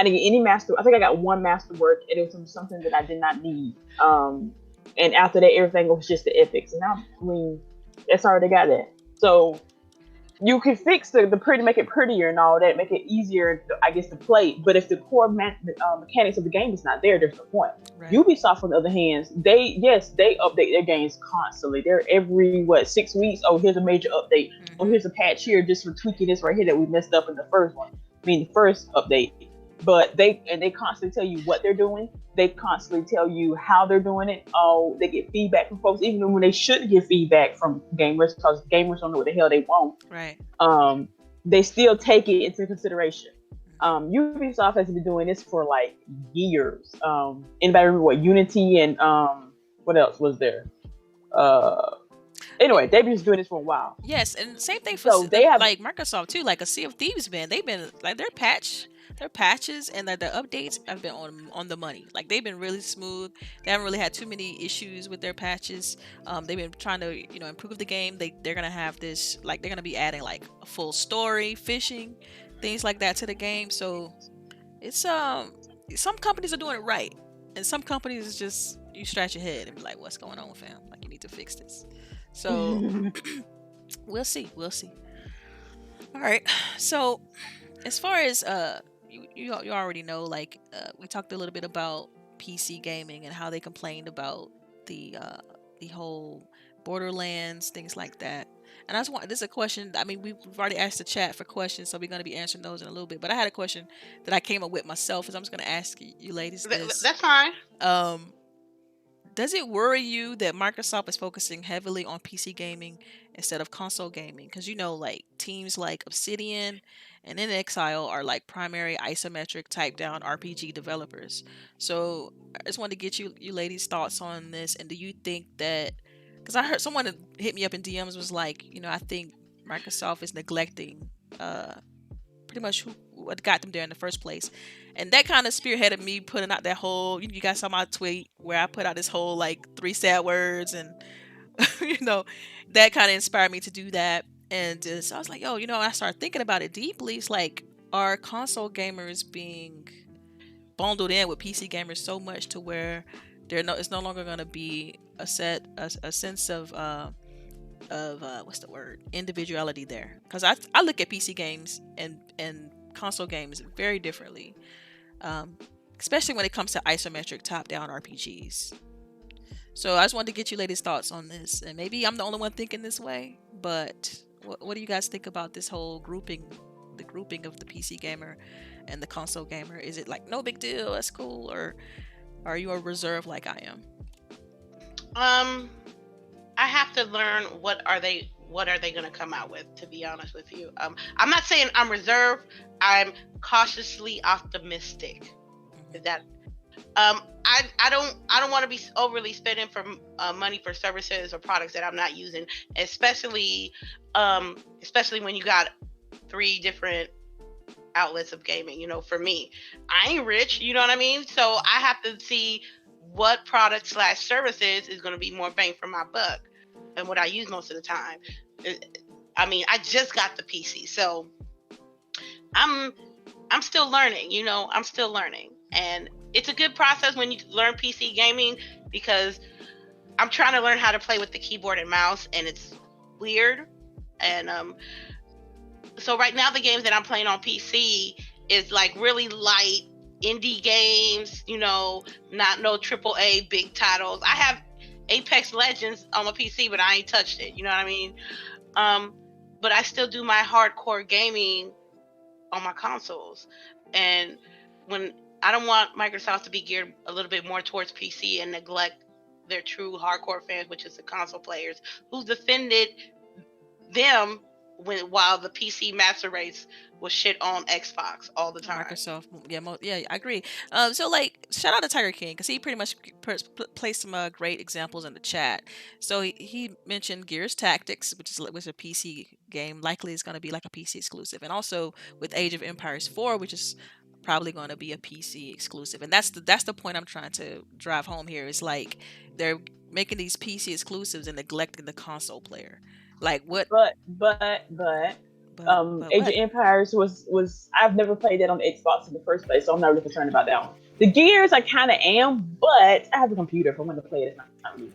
[SPEAKER 3] didn't get any master. I think I got one master work, and it was something that I did not need. And after that, everything was just the epics. And now, I mean, that's already got that. So you can fix the pretty, make it prettier and all that, make it easier, I guess, to play. But if the core mechanics of the game is not there, there's no point.
[SPEAKER 1] Right.
[SPEAKER 3] Ubisoft, on the other hand, they update their games constantly. They're every 6 weeks. Oh, here's a major update. Oh, here's a patch here just for tweaking this right here that we messed up in the first one. I mean, the first update. But they constantly tell you what they're doing. They constantly tell you how they're doing it. Oh, they get feedback from folks, even when they shouldn't get feedback from gamers, because gamers don't know what the hell they want.
[SPEAKER 1] Right.
[SPEAKER 3] They still take it into consideration. Ubisoft has been doing this for like years. Anybody remember what Unity and what else was there? Anyway, they've been just doing this for a while.
[SPEAKER 1] Yes, and same thing for
[SPEAKER 3] So they have,
[SPEAKER 1] like Microsoft too. Like a Sea of Thieves, man, they've been like their patches and the updates have been on the money. Like they've been really smooth. They haven't really had too many issues with their patches. They've been trying to improve the game. They're gonna have this, like they're gonna be adding like a full story, fishing, things like that to the game. So it's some companies are doing it right, and some companies is just you scratch your head and be like, what's going on, fam? Like you need to fix this. So we'll see. All right. So as far as you already know, like we talked a little bit about PC gaming and how they complained about the whole Borderlands, things like that. And I just want, this is a question. I mean, we've already asked the chat for questions, so we're going to be answering those in a little bit. But I had a question that I came up with myself, so I'm just going to ask you ladies this.
[SPEAKER 2] That's fine.
[SPEAKER 1] Does it worry you that Microsoft is focusing heavily on PC gaming instead of console gaming? Because like teams like Obsidian and inXile are like primary isometric type down RPG developers. So I just wanted to get you ladies' thoughts on this. And do you think that, because I heard someone hit me up in DMs was like, I think Microsoft is neglecting pretty much what got them there in the first place. And that kind of spearheaded me putting out that whole, you guys saw my tweet where I put out this whole like 3 sad words, and that kind of inspired me to do that. And so I was like, yo, I started thinking about it deeply. It's like, are console gamers being bundled in with PC gamers so much to where it's no longer going to be a sense of what's the word, individuality there? Because I look at PC games and console games very differently, especially when it comes to isometric top-down RPGs. So I just wanted to get you ladies' thoughts on this, and maybe I'm the only one thinking this way, but what do you guys think about this whole grouping of the PC gamer and the console gamer? Is it like no big deal, that's cool, or are you a reserve like I am?
[SPEAKER 2] I have to learn what are they going to come out with, to be honest with you. I'm not saying I'm reserved. I'm cautiously optimistic. Is that I don't want to be overly spending for money for services or products that I'm not using, especially when you got 3 different outlets of gaming. For me, I ain't rich, you know what I mean? So I have to see what product/services is going to be more bang for my buck and what I use most of the time. I mean, I just got the PC, so I'm still learning, I'm still learning. And it's a good process when you learn PC gaming, because I'm trying to learn how to play with the keyboard and mouse, and it's weird. And so right now the games that I'm playing on PC is like really light indie games, not no AAA big titles. I have Apex Legends on my PC, but I ain't touched it, you know what I mean? But I still do my hardcore gaming on my consoles. And when I don't want Microsoft to be geared a little bit more towards PC and neglect their true hardcore fans, which is the console players, who defended them while the PC master race was shit on Xbox all the time.
[SPEAKER 1] Microsoft, yeah, I agree. So like, shout out to Tiger King, because he pretty much placed some great examples in the chat. So he mentioned Gears Tactics, which is a PC game, likely is going to be like a PC exclusive, and also with Age of Empires 4, which is probably going to be a PC exclusive. And that's the point I'm trying to drive home here. Is like they're making these PC exclusives and neglecting the console player. Like what?
[SPEAKER 3] But Age of Empires was I've never played that on the Xbox in the first place, so I'm not really concerned about that one. The Gears I kind of am, but I have a computer if I want to play it. It's not me.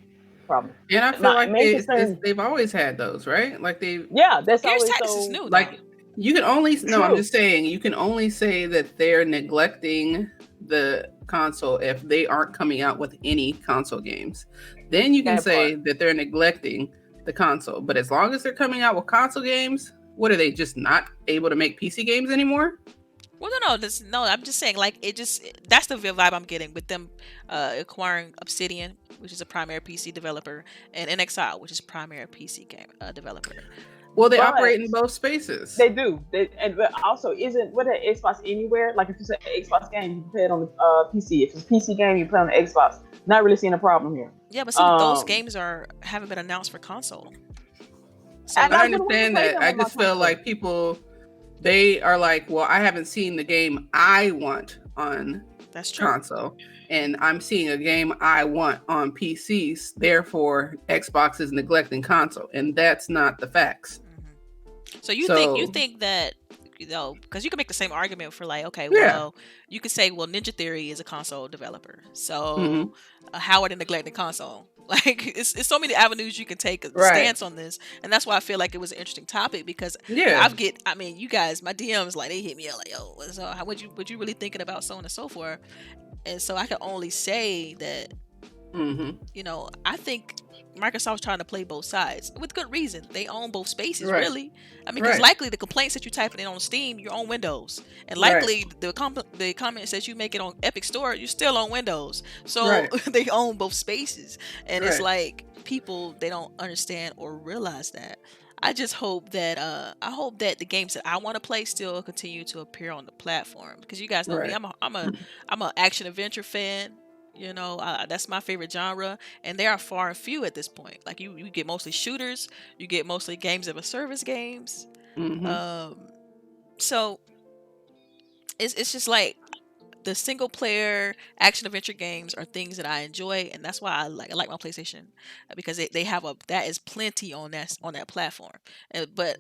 [SPEAKER 3] problem.
[SPEAKER 4] And I feel
[SPEAKER 3] My
[SPEAKER 4] like
[SPEAKER 3] main concern,
[SPEAKER 4] they've always had those, right? Like
[SPEAKER 3] yeah,
[SPEAKER 1] Well,
[SPEAKER 3] that's
[SPEAKER 1] Gears
[SPEAKER 3] always
[SPEAKER 1] Tactics is
[SPEAKER 3] so
[SPEAKER 1] new though.
[SPEAKER 4] like you can only no, I'm
[SPEAKER 3] true.
[SPEAKER 4] just saying you can only say that they're neglecting the console if they aren't coming out with any console games. Then you can
[SPEAKER 3] That
[SPEAKER 4] say
[SPEAKER 3] part.
[SPEAKER 4] that they're neglecting the console. But as long as they're coming out with console games, what are they just not able to make PC games anymore?
[SPEAKER 1] Well, no. I'm just saying, like, that's the vibe I'm getting with them acquiring Obsidian, which is a primary PC developer, and NXI, which is a primary PC game developer.
[SPEAKER 4] Well, they
[SPEAKER 3] But
[SPEAKER 4] operate in both spaces.
[SPEAKER 3] they do. But also, isn't what an Xbox Anywhere? Like if it's an Xbox game, you can play it on the PC. If it's a PC game, you play on the Xbox. Not really seeing a problem here.
[SPEAKER 1] Yeah, but see, those games haven't been announced for console. So
[SPEAKER 3] And
[SPEAKER 4] I
[SPEAKER 3] I wouldn't want to
[SPEAKER 4] understand
[SPEAKER 3] play
[SPEAKER 4] that.
[SPEAKER 3] them
[SPEAKER 4] I
[SPEAKER 3] on my
[SPEAKER 4] just feel
[SPEAKER 3] console.
[SPEAKER 4] like people, they are like, well, I haven't seen the game I want on
[SPEAKER 1] that's true.
[SPEAKER 4] console, and I'm seeing a game I want on PCs. Therefore, Xbox is neglecting console, and that's not the facts.
[SPEAKER 1] So you think that, because you can make the same argument for like, okay, well, you could say, well, Ninja Theory is a console developer, so how are they neglecting console? Like, it's so many avenues you can take a stance on this, and that's why I feel like it was an interesting topic because I mean, you guys, my DMs, like, they hit me up like, yo, so how would you really thinking about so on and so forth, and so I can only say that, I think Microsoft's trying to play both sides with good reason. They own both spaces, really. I mean, because likely the complaints that you're typing in on Steam, you're on Windows, and likely the comments that you make it on Epic Store, you're still on Windows. So they own both spaces, and it's like people, they don't understand or realize that. I just hope that the games that I want to play still continue to appear on the platform, because you guys know me, I'm a action adventure fan. That's my favorite genre, and they are far and few at this point. Like you get mostly shooters, you get mostly games of a service games. So it's just like the single player action adventure games are things that I enjoy, and that's why I like my PlayStation, because they have that is plenty on that platform. But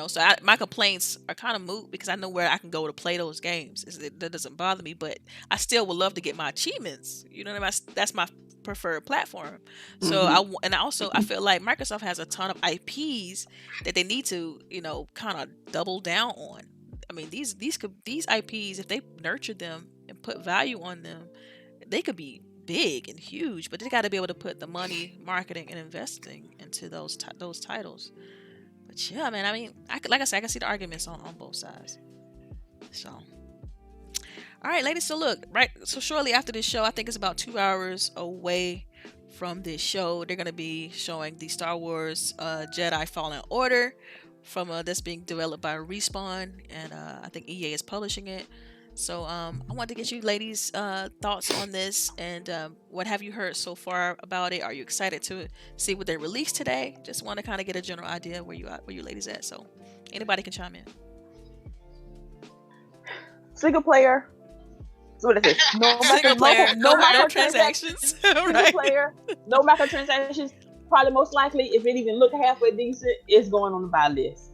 [SPEAKER 1] so my complaints are kind of moot because I know where I can go to play those games. That doesn't bother me, but I still would love to get my achievements. You know what I mean? That's my preferred platform. So I feel like Microsoft has a ton of IPs that they need to kind of double down on. I mean, these IPs, if they nurture them and put value on them, they could be big and huge, but they got to be able to put the money, marketing, and investing into those titles. But yeah, man, I mean, like I said, I can see the arguments on both sides. So, all right, ladies. So look, so shortly after this show, I think it's about 2 hours away from this show, they're going to be showing the Star Wars Jedi Fallen Order from that's being developed by Respawn, and I think EA is publishing it. So I wanted to get you ladies thoughts on this, and what have you heard so far about it? Are you excited to see what they released today? Just want to kind of get a general idea where you ladies at. So anybody can chime in.
[SPEAKER 3] Single player. So what is it? No
[SPEAKER 1] microtransactions.
[SPEAKER 3] Single player, no microtransactions. Probably most likely, if it even look halfway decent, it's going on the buy list.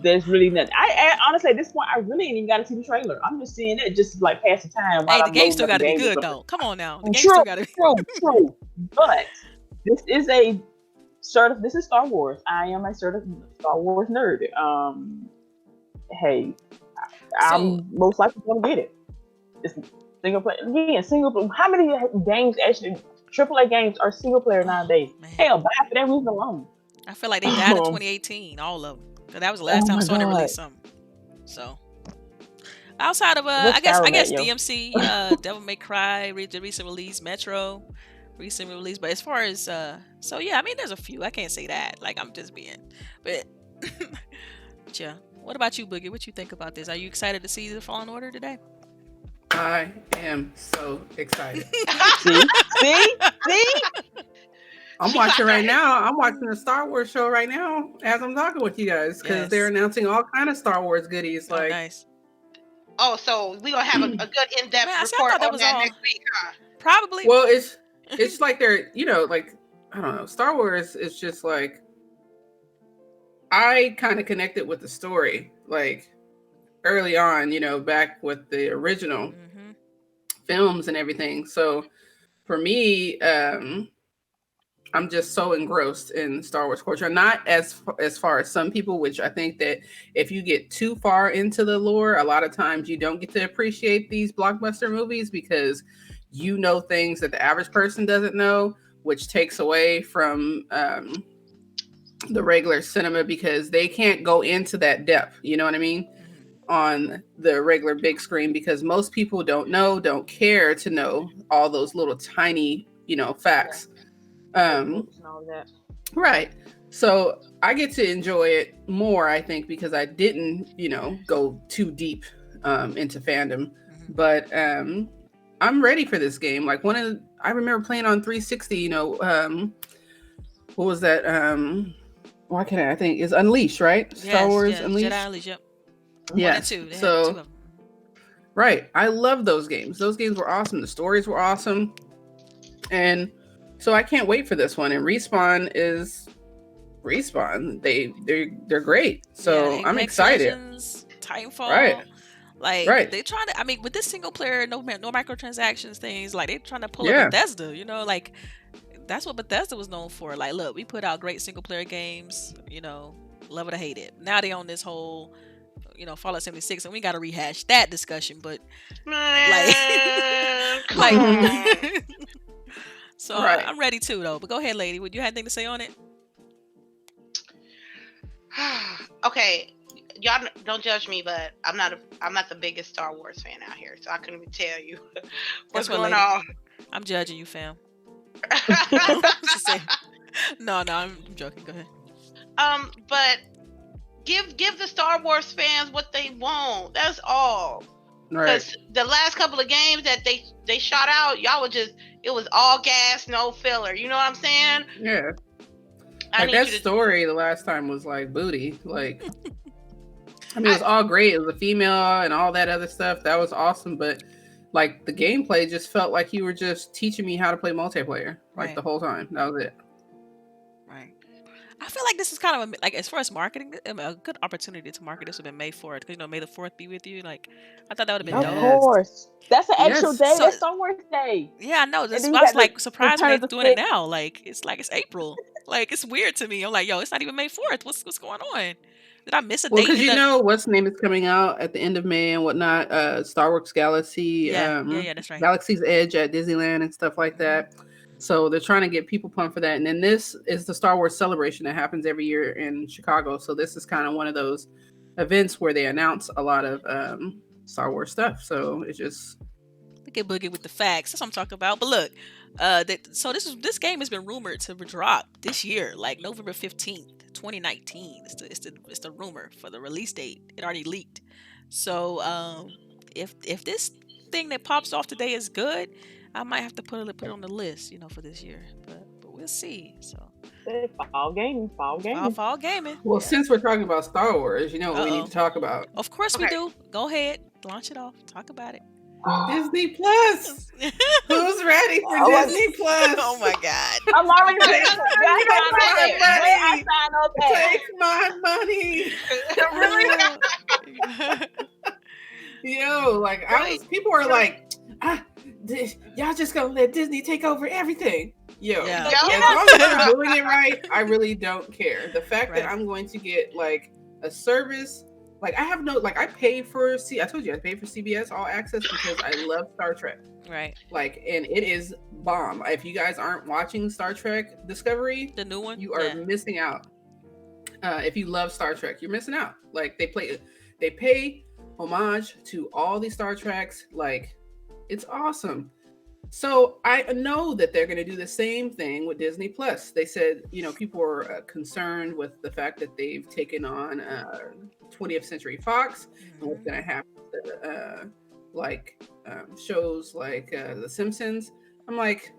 [SPEAKER 3] There's really nothing. I honestly at this point I really ain't even got to see the trailer. I'm just seeing it just like pass the time.
[SPEAKER 1] Hey, the game still got to be good though. Come on now, the game still got to be
[SPEAKER 3] true. But this is this is Star Wars. I am a certified Star Wars nerd. Hey, I'm most likely going to get it. It's single player. Again, single player. How many games actually? AAA games are single player nowadays. Hell, buy for that reason alone.
[SPEAKER 1] I feel like they died in 2018, all of them. That was the last time Sony released something. So, outside of I guess DMC, Devil May Cry, the recent release, Metro, recent release. But as far as so yeah, I mean, there's a few. I can't say that. Like I'm just being, but yeah. What about you, Boogie? What you think about this? Are you excited to see the Fallen Order today?
[SPEAKER 4] I am so excited.
[SPEAKER 3] See?
[SPEAKER 4] I'm watching right now. I'm watching the Star Wars show right now as I'm talking with you guys because they're announcing all kind of Star Wars goodies. Like,
[SPEAKER 1] nice.
[SPEAKER 2] Oh, so we're gonna have a good in-depth report on that next week, huh?
[SPEAKER 1] Probably.
[SPEAKER 4] Well, it's like they're like I don't know. Star Wars is just like I kind of connected with the story like early on, back with the original films and everything. So for me, I'm just so engrossed in Star Wars culture. Not as far as some people, which I think that if you get too far into the lore, a lot of times you don't get to appreciate these blockbuster movies because you know things that the average person doesn't know, which takes away from the regular cinema because they can't go into that depth. You know what I mean? On the regular big screen because most people don't care to know all those little tiny, facts.
[SPEAKER 3] And all that.
[SPEAKER 4] Right. So I get to enjoy it more, I think, because I didn't, go too deep into fandom. But I'm ready for this game. Like I remember playing on 360, what was that? Why can't I think? It's Unleashed, right?
[SPEAKER 1] Yes,
[SPEAKER 4] Star Wars
[SPEAKER 1] yeah,
[SPEAKER 4] Unleashed.
[SPEAKER 1] Jedi Unleashed, yep.
[SPEAKER 4] Yes. So, right. I love those games. Those games were awesome. The stories were awesome. And so I can't wait for this one. And Respawn is Respawn. They're great. So
[SPEAKER 1] yeah,
[SPEAKER 4] I'm excited.
[SPEAKER 1] Legends, Titanfall.
[SPEAKER 4] Right.
[SPEAKER 1] Like they trying to. I mean, with this single player, no microtransactions things. Like they trying to pull up Bethesda. Like that's what Bethesda was known for. Like, look, we put out great single player games. Love it or hate it. Now they on this whole, Fallout 76, and we got to rehash that discussion. But so I'm ready too, though. But go ahead, lady. Would you have anything to say on it?
[SPEAKER 2] Okay, y'all don't judge me, but I'm not the biggest Star Wars fan out here, so I couldn't even tell you what's going on.
[SPEAKER 1] I'm judging you, fam. No, I'm joking. Go ahead.
[SPEAKER 2] But give the Star Wars fans what they want. That's all. Because the last couple of games that they shot out, y'all were it was all gas, no filler. You know what I'm saying?
[SPEAKER 4] Yeah. Like that story the last time was like booty. Like, I mean, it was all great. It was a female and all that other stuff. That was awesome. But like the gameplay just felt like you were just teaching me how to play multiplayer the whole time. That was it.
[SPEAKER 1] Right. I feel like this is kind of like as far as marketing, a good opportunity to market this would have been May 4th because May the 4th be with you. Like I thought that would have been dope.
[SPEAKER 3] Of course, that's an actual day. That's Star Wars Day.
[SPEAKER 1] Yeah, I know. That's why I was like surprised when they're doing it now. Like it's April. Like it's weird to me. I'm like, yo, it's not even May 4th. What's going on? Did I miss a date?
[SPEAKER 4] Well, because what's name is coming out at the end of May and whatnot. Star Wars Galaxy.
[SPEAKER 1] Yeah, that's right.
[SPEAKER 4] Galaxy's Edge at Disneyland and stuff like that. So they're trying to get people pumped for that. And then this is the Star Wars celebration that happens every year in Chicago. So this is kind of one of those events where they announce a lot of Star Wars stuff. So it's just
[SPEAKER 1] look at Boogie with the facts. That's what I'm talking about. But look, so this game has been rumored to drop this year, like November 15th, 2019. It's the rumor for the release date. It already leaked. So if this thing that pops off today is good, I might have to put it on the list, for this year. But we'll see. So
[SPEAKER 3] fall gaming.
[SPEAKER 1] Fall gaming.
[SPEAKER 4] Well, since we're talking about Star Wars, what we need to talk about.
[SPEAKER 1] Of course we do. Go ahead, launch it off. Talk about it.
[SPEAKER 4] Disney Plus. Who's ready for Disney Plus?
[SPEAKER 1] Oh my God!
[SPEAKER 3] I'm already ready.
[SPEAKER 4] Take my money. Yo, like people are like, y'all just gonna let Disney take over everything. Yo, as long as I'm doing it right, I really don't care. The fact that I'm going to get like a service. Like I have I pay for I told you I paid for CBS All Access because I love Star Trek.
[SPEAKER 1] Right.
[SPEAKER 4] Like, and it is bomb. If you guys aren't watching Star Trek Discovery,
[SPEAKER 1] the new one,
[SPEAKER 4] you are missing out. If you love Star Trek, you're missing out. Like they pay homage to all these Star Treks. Like it's awesome. So I know that they're going to do the same thing with Disney Plus. They said, people are concerned with the fact that they've taken on 20th Century Fox and what's going to happen to shows like The Simpsons. I'm like,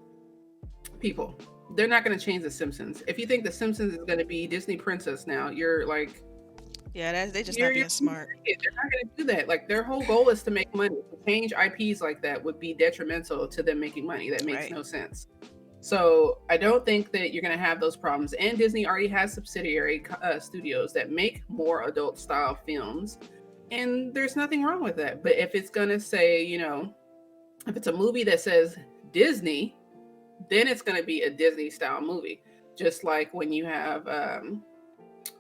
[SPEAKER 4] people, they're not going to change The Simpsons. If you think The Simpsons is going to be Disney Princess now, you're like,
[SPEAKER 1] yeah, they just not being smart.
[SPEAKER 4] They're not going to do that. Like their whole goal is to make money. To change IPs like that would be detrimental to them making money. That makes no sense. So I don't think that you're going to have those problems. And Disney already has subsidiary studios that make more adult style films. And there's nothing wrong with that. But if it's going to say, if it's a movie that says Disney, then it's going to be a Disney style movie. Just like when you have,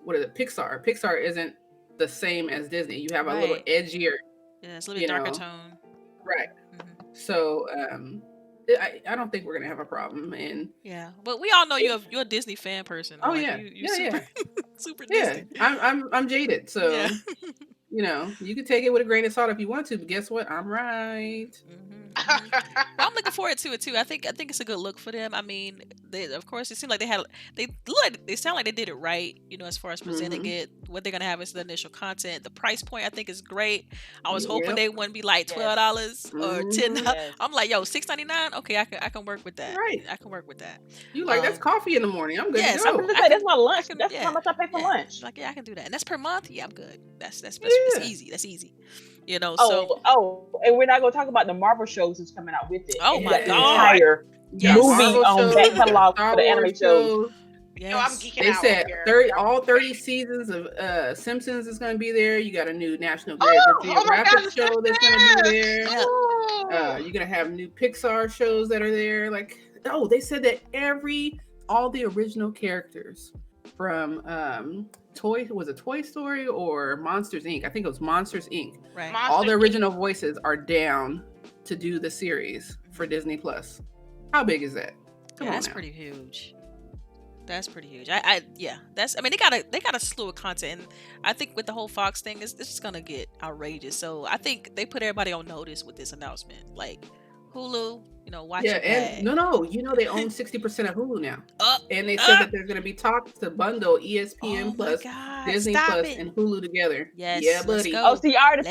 [SPEAKER 4] what is it, Pixar. Pixar isn't the same as Disney. You have a little
[SPEAKER 1] Right.
[SPEAKER 4] edgier,
[SPEAKER 1] Yeah, it's a little bit darker
[SPEAKER 4] know,
[SPEAKER 1] tone.
[SPEAKER 4] right.
[SPEAKER 1] Hmm.
[SPEAKER 4] So I don't think we're going to have a problem. And
[SPEAKER 1] Yeah, but we all know you're a Disney fan person. Though.
[SPEAKER 4] oh
[SPEAKER 1] Like
[SPEAKER 4] yeah,
[SPEAKER 1] you
[SPEAKER 4] yeah,
[SPEAKER 1] super
[SPEAKER 4] yeah,
[SPEAKER 1] super
[SPEAKER 4] yeah.
[SPEAKER 1] Disney.
[SPEAKER 4] I'm jaded,
[SPEAKER 1] Yeah.
[SPEAKER 4] so you know, you can take it with a grain of salt if you want to, but guess what? I'm right.
[SPEAKER 1] Well, I'm looking forward to it too. I think it's a good look for them. I mean, of course it seemed like they sound like they did it right. You know, as far as presenting it, what they're gonna have is the initial content. The price point I think is great. I was hoping they wouldn't be like $12 or $10.
[SPEAKER 3] Yes.
[SPEAKER 1] I'm like, yo, $6.99. Okay, I can work with that.
[SPEAKER 4] Right.
[SPEAKER 1] I can work with that.
[SPEAKER 4] You like that's coffee in the morning. I'm good
[SPEAKER 1] Yes,
[SPEAKER 4] to
[SPEAKER 3] I'm
[SPEAKER 4] go.
[SPEAKER 3] gonna say that's my lunch. That's
[SPEAKER 1] yeah,
[SPEAKER 3] how much I pay for
[SPEAKER 1] yeah.
[SPEAKER 3] lunch.
[SPEAKER 1] Like, yeah, I can do that, and that's per month. Yeah, I'm good. That's
[SPEAKER 4] Yeah.
[SPEAKER 1] it's easy. That's easy. You know. So
[SPEAKER 3] And we're not gonna talk about the Marvel shows that's coming out with it.
[SPEAKER 1] Oh
[SPEAKER 3] And
[SPEAKER 1] my
[SPEAKER 3] the
[SPEAKER 1] God.
[SPEAKER 3] entire
[SPEAKER 1] Yes.
[SPEAKER 3] movie
[SPEAKER 4] Marvel
[SPEAKER 3] on
[SPEAKER 4] shows,
[SPEAKER 3] back catalog
[SPEAKER 4] Star
[SPEAKER 3] for the anime
[SPEAKER 4] Wars
[SPEAKER 3] shows.
[SPEAKER 1] yes.
[SPEAKER 2] Yo, I'm geeking
[SPEAKER 4] They
[SPEAKER 2] out
[SPEAKER 4] said
[SPEAKER 2] over here.
[SPEAKER 4] all 30 seasons of Simpsons is going to be there. You got a new National
[SPEAKER 2] Oh my
[SPEAKER 4] Geographic
[SPEAKER 2] God,
[SPEAKER 4] show that's going to be there.
[SPEAKER 1] Yeah.
[SPEAKER 2] Oh.
[SPEAKER 4] You're going to have new Pixar shows that are there. Like, oh, they said that all the original characters from Toy Story or Monsters Inc. I think it was Monsters Inc.
[SPEAKER 1] Right.
[SPEAKER 4] All the original voices are down to do the series for Disney Plus. How big is that? Come on
[SPEAKER 1] that's
[SPEAKER 4] now.
[SPEAKER 1] pretty huge. That's pretty huge. I mean they got a slew of content, and I think with the whole Fox thing, it's just gonna get outrageous. So I think they put everybody on notice with this announcement. Like Hulu, you know, watch it.
[SPEAKER 4] And no, you know they own 60% of Hulu now. And they said that there's going to be talks to bundle ESPN Plus, Disney Plus, and Hulu together.
[SPEAKER 1] Yes,
[SPEAKER 4] yeah, buddy.
[SPEAKER 1] Go.
[SPEAKER 3] See, I already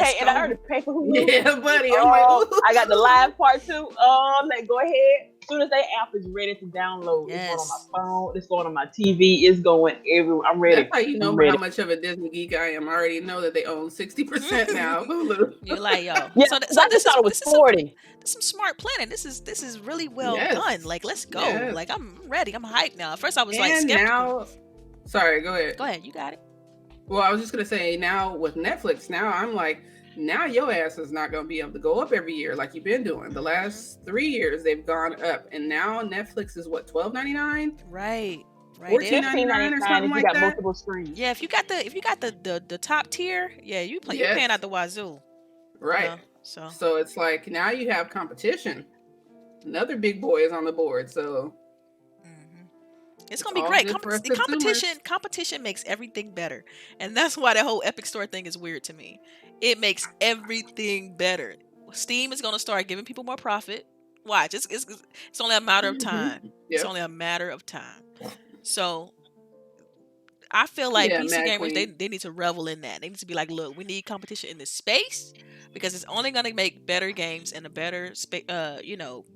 [SPEAKER 3] pay for Hulu.
[SPEAKER 4] Yeah, buddy. I'm like, ooh.
[SPEAKER 3] I got the live part too. Go ahead. As soon as that app is ready to download, it's going on my phone. It's going on my TV. It's going everywhere. I'm ready.
[SPEAKER 4] That's how you know how much of a Disney geek I am. I already know that they own 60% now. Hulu.
[SPEAKER 1] You're like, yo.
[SPEAKER 3] Yeah,
[SPEAKER 1] so
[SPEAKER 3] I just thought it was 40.
[SPEAKER 1] This is some smart planning. This is really well done. Like, let's go.
[SPEAKER 4] Yes.
[SPEAKER 1] Like, I'm ready. I'm hyped now. At first, I was like skeptical.
[SPEAKER 4] Now, sorry, go ahead.
[SPEAKER 1] Go ahead. You got it.
[SPEAKER 4] Well, I was just gonna say now with Netflix. Now I'm like, now your ass is not gonna be able to go up every year like you've been doing. The last 3 years they've gone up, and now Netflix is what, $12.99?
[SPEAKER 1] Right.
[SPEAKER 4] $14.99 or something like that.
[SPEAKER 3] Multiple screens.
[SPEAKER 1] Yeah, if you got the top tier, yeah, you're paying out the wazoo.
[SPEAKER 4] Right.
[SPEAKER 1] You know,
[SPEAKER 4] so it's like now you have competition. Another big boy is on the board, so
[SPEAKER 1] it's gonna be great. Competition makes everything better, and that's why that whole Epic Store thing is weird to me. It makes everything better. Steam is gonna start giving people more profit. Watch, it's only a matter of time.
[SPEAKER 4] Yep.
[SPEAKER 1] It's only a matter of time. So I feel like PC gamers they need to revel in that. They need to be like, look, we need competition in this space because it's only gonna make better games and a better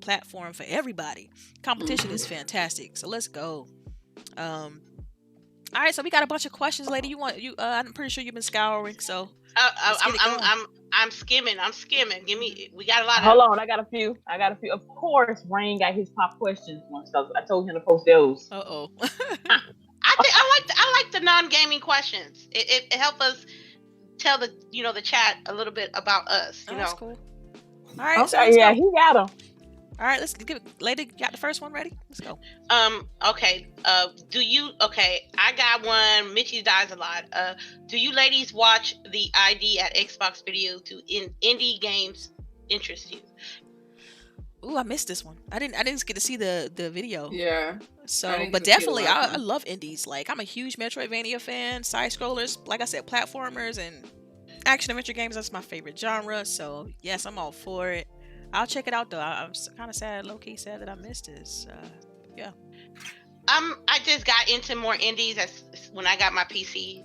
[SPEAKER 1] platform for everybody. Competition is fantastic. So let's go. All right, so we got a bunch of questions, lady. I'm pretty sure you've been scouring, so
[SPEAKER 2] I'm skimming. We got a lot.
[SPEAKER 3] Hold on, I got a few. Of course, Rain got his pop questions once. I told him to post those.
[SPEAKER 2] I like the non-gaming questions. It helps us tell the chat a little bit about us.
[SPEAKER 1] That's cool. All right,
[SPEAKER 3] okay, so he got them.
[SPEAKER 1] All right, let's give it. Lady, got the first one ready? Let's go.
[SPEAKER 2] Okay. I got one. Mitchie dies a lot. Do you ladies watch the ID at Xbox Video? Do indie games interest you?
[SPEAKER 1] Ooh, I missed this one. I didn't get to see the video.
[SPEAKER 4] Yeah.
[SPEAKER 1] So, but definitely, I love indies. Like, I'm a huge Metroidvania fan. Side scrollers, like I said, platformers and action adventure games. That's my favorite genre. So, yes, I'm all for it. I'll check it out though. I'm kind of sad, low-key sad that I missed this. Yeah.
[SPEAKER 2] I just got into more indies when I got my PC.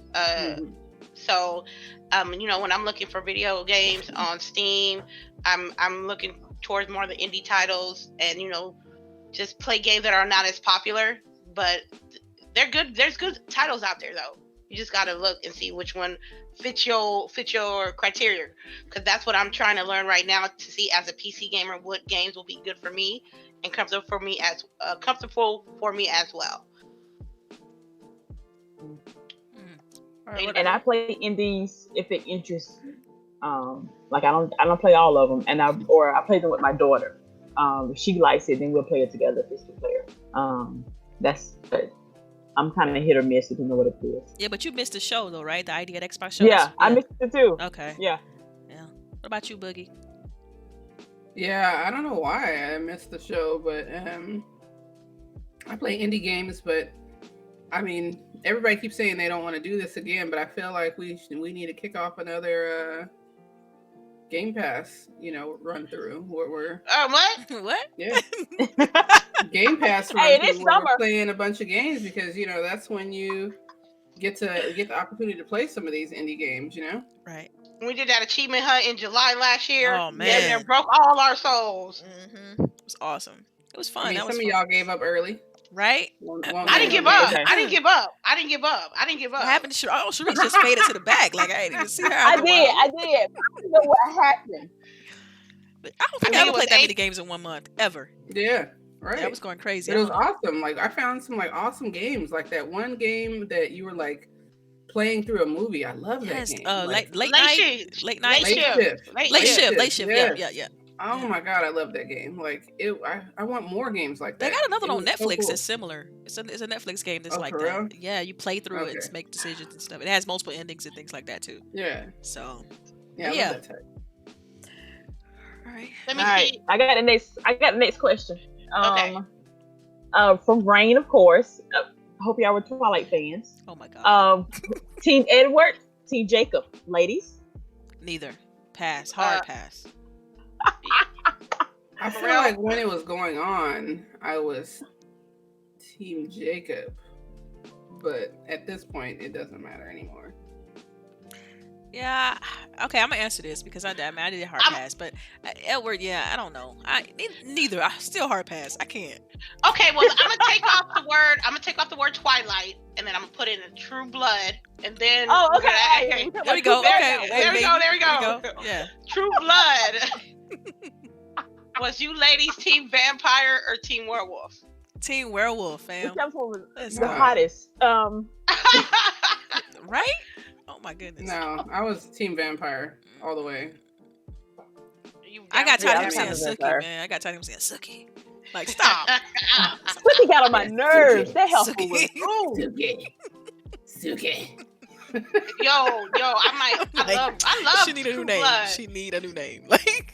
[SPEAKER 2] So, when I'm looking for video games on Steam, I'm looking towards more of the indie titles, and just play games that are not as popular, but they're good. There's good titles out there though. You just gotta look and see which one fits your criteria, because that's what I'm trying to learn right now to see as a PC gamer what games will be good for me and comfortable for me as well.
[SPEAKER 3] And I play indies if it interests me. Like I don't play all of them, and I play them with my daughter. If she likes it, then we'll play it together if it's two player. But I'm kind of hit or miss depending on what it is.
[SPEAKER 1] Yeah, but you missed the show though, right? The idea at Xbox show.
[SPEAKER 3] Yeah, I missed it too.
[SPEAKER 1] Okay.
[SPEAKER 3] Yeah.
[SPEAKER 1] What about you, Boogie?
[SPEAKER 4] Yeah, I don't know why I missed the show, but I play indie games, but I mean, everybody keeps saying they don't want to do this again, but I feel like we need to kick off another Game Pass, run through where we're
[SPEAKER 2] what?
[SPEAKER 1] What?
[SPEAKER 4] Yeah. Game Pass run
[SPEAKER 3] this
[SPEAKER 4] through where
[SPEAKER 3] summer
[SPEAKER 4] we're playing a bunch of games because that's when you get the opportunity to play some of these indie games,
[SPEAKER 1] Right.
[SPEAKER 2] We did that achievement hunt in July last year.
[SPEAKER 1] Oh man,
[SPEAKER 2] and broke all our souls.
[SPEAKER 1] It was awesome. It was fun.
[SPEAKER 4] I mean,
[SPEAKER 1] some
[SPEAKER 4] of y'all gave up early,
[SPEAKER 1] right?
[SPEAKER 2] I didn't give up. I didn't give up.
[SPEAKER 1] What happened to Sharice? Sharice just faded to the back. Like I didn't even see her.
[SPEAKER 3] I did. I don't know what happened.
[SPEAKER 1] But I don't think I ever played that many games in 1 month ever.
[SPEAKER 4] Yeah. Right.
[SPEAKER 1] That was going crazy.
[SPEAKER 4] It was awesome. Like I found some awesome games, like that one game that you were playing through a movie. I love that game.
[SPEAKER 2] Late
[SPEAKER 1] shift. Yeah.
[SPEAKER 4] Oh my god, I love that game. I want more games like that.
[SPEAKER 1] They got another one on Netflix
[SPEAKER 4] so cool.
[SPEAKER 1] that's similar. It's a Netflix game that's like
[SPEAKER 4] for real?
[SPEAKER 1] that. Yeah, you play through it and make decisions and stuff. It has multiple endings and things like that too.
[SPEAKER 4] Yeah.
[SPEAKER 1] So
[SPEAKER 4] I love that type.
[SPEAKER 1] All right.
[SPEAKER 2] Let me see.
[SPEAKER 3] I got the next question.
[SPEAKER 2] Okay.
[SPEAKER 3] From Rain, of course. I hope y'all were Twilight fans.
[SPEAKER 1] Oh my god.
[SPEAKER 3] Team Edward, Team Jacob, ladies.
[SPEAKER 1] Neither. Pass. Hard pass.
[SPEAKER 4] I feel like when it was going on, I was Team Jacob, but at this point, it doesn't matter anymore.
[SPEAKER 1] Yeah. Okay, I'm gonna answer this because I did a hard pass, but Edward, yeah, I don't know. Neither. I still hard pass. I can't.
[SPEAKER 2] Okay, well, I'm gonna take off the word Twilight, and then I'm gonna put in a True Blood, and then
[SPEAKER 3] okay.
[SPEAKER 1] There we go. Okay,
[SPEAKER 2] there we go.
[SPEAKER 1] Yeah.
[SPEAKER 2] True Blood. Was you ladies Team Vampire or Team Werewolf?
[SPEAKER 1] Team Werewolf, fam.
[SPEAKER 3] The hottest.
[SPEAKER 1] Right? Oh my goodness.
[SPEAKER 4] No, I was Team Vampire all the way.
[SPEAKER 1] I got tired of him saying Sookie, man. I got tired of him saying Sookie. Like, stop.
[SPEAKER 3] Sookie got on my nerves. That helped me.
[SPEAKER 4] Sookie.
[SPEAKER 2] Yo, I love.
[SPEAKER 1] She need a new name.
[SPEAKER 2] Blood.
[SPEAKER 1] She need a new name. Like,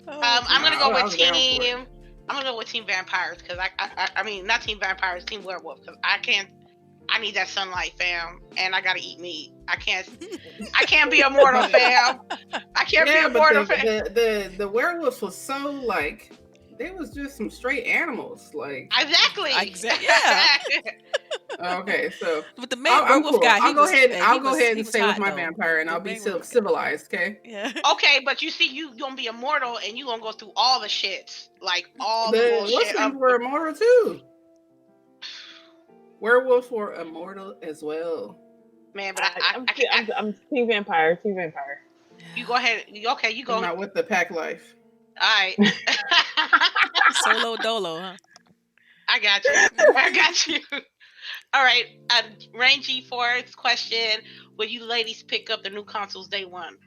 [SPEAKER 2] I'm gonna go with Team. I'm gonna go with Team Vampires because I mean not Team Vampires, Team Werewolf because I need that sunlight, fam, and I gotta eat meat. I can't be a mortal, fam. I can't be a mortal, fam.
[SPEAKER 4] The werewolves was so they was just some straight animals,
[SPEAKER 2] exactly.
[SPEAKER 1] Yeah.
[SPEAKER 4] Okay, so
[SPEAKER 1] with the main werewolf guy,
[SPEAKER 4] I'll go ahead and stay with my vampire, and I'll be civilized, okay?
[SPEAKER 1] Yeah.
[SPEAKER 2] Okay, but you see, you gonna be immortal, and you gonna go through all the shits, all the bullshit.
[SPEAKER 4] Wolves were immortal too. Werewolves were immortal as well.
[SPEAKER 2] Man, but
[SPEAKER 3] I'm Team Vampire. Team Vampire.
[SPEAKER 2] You go ahead. Okay, you go.
[SPEAKER 4] I'm not with the pack life.
[SPEAKER 2] All right.
[SPEAKER 1] Solo dolo, huh?
[SPEAKER 2] I got you. All right. Rain G4's question: would you ladies pick up the new consoles day one?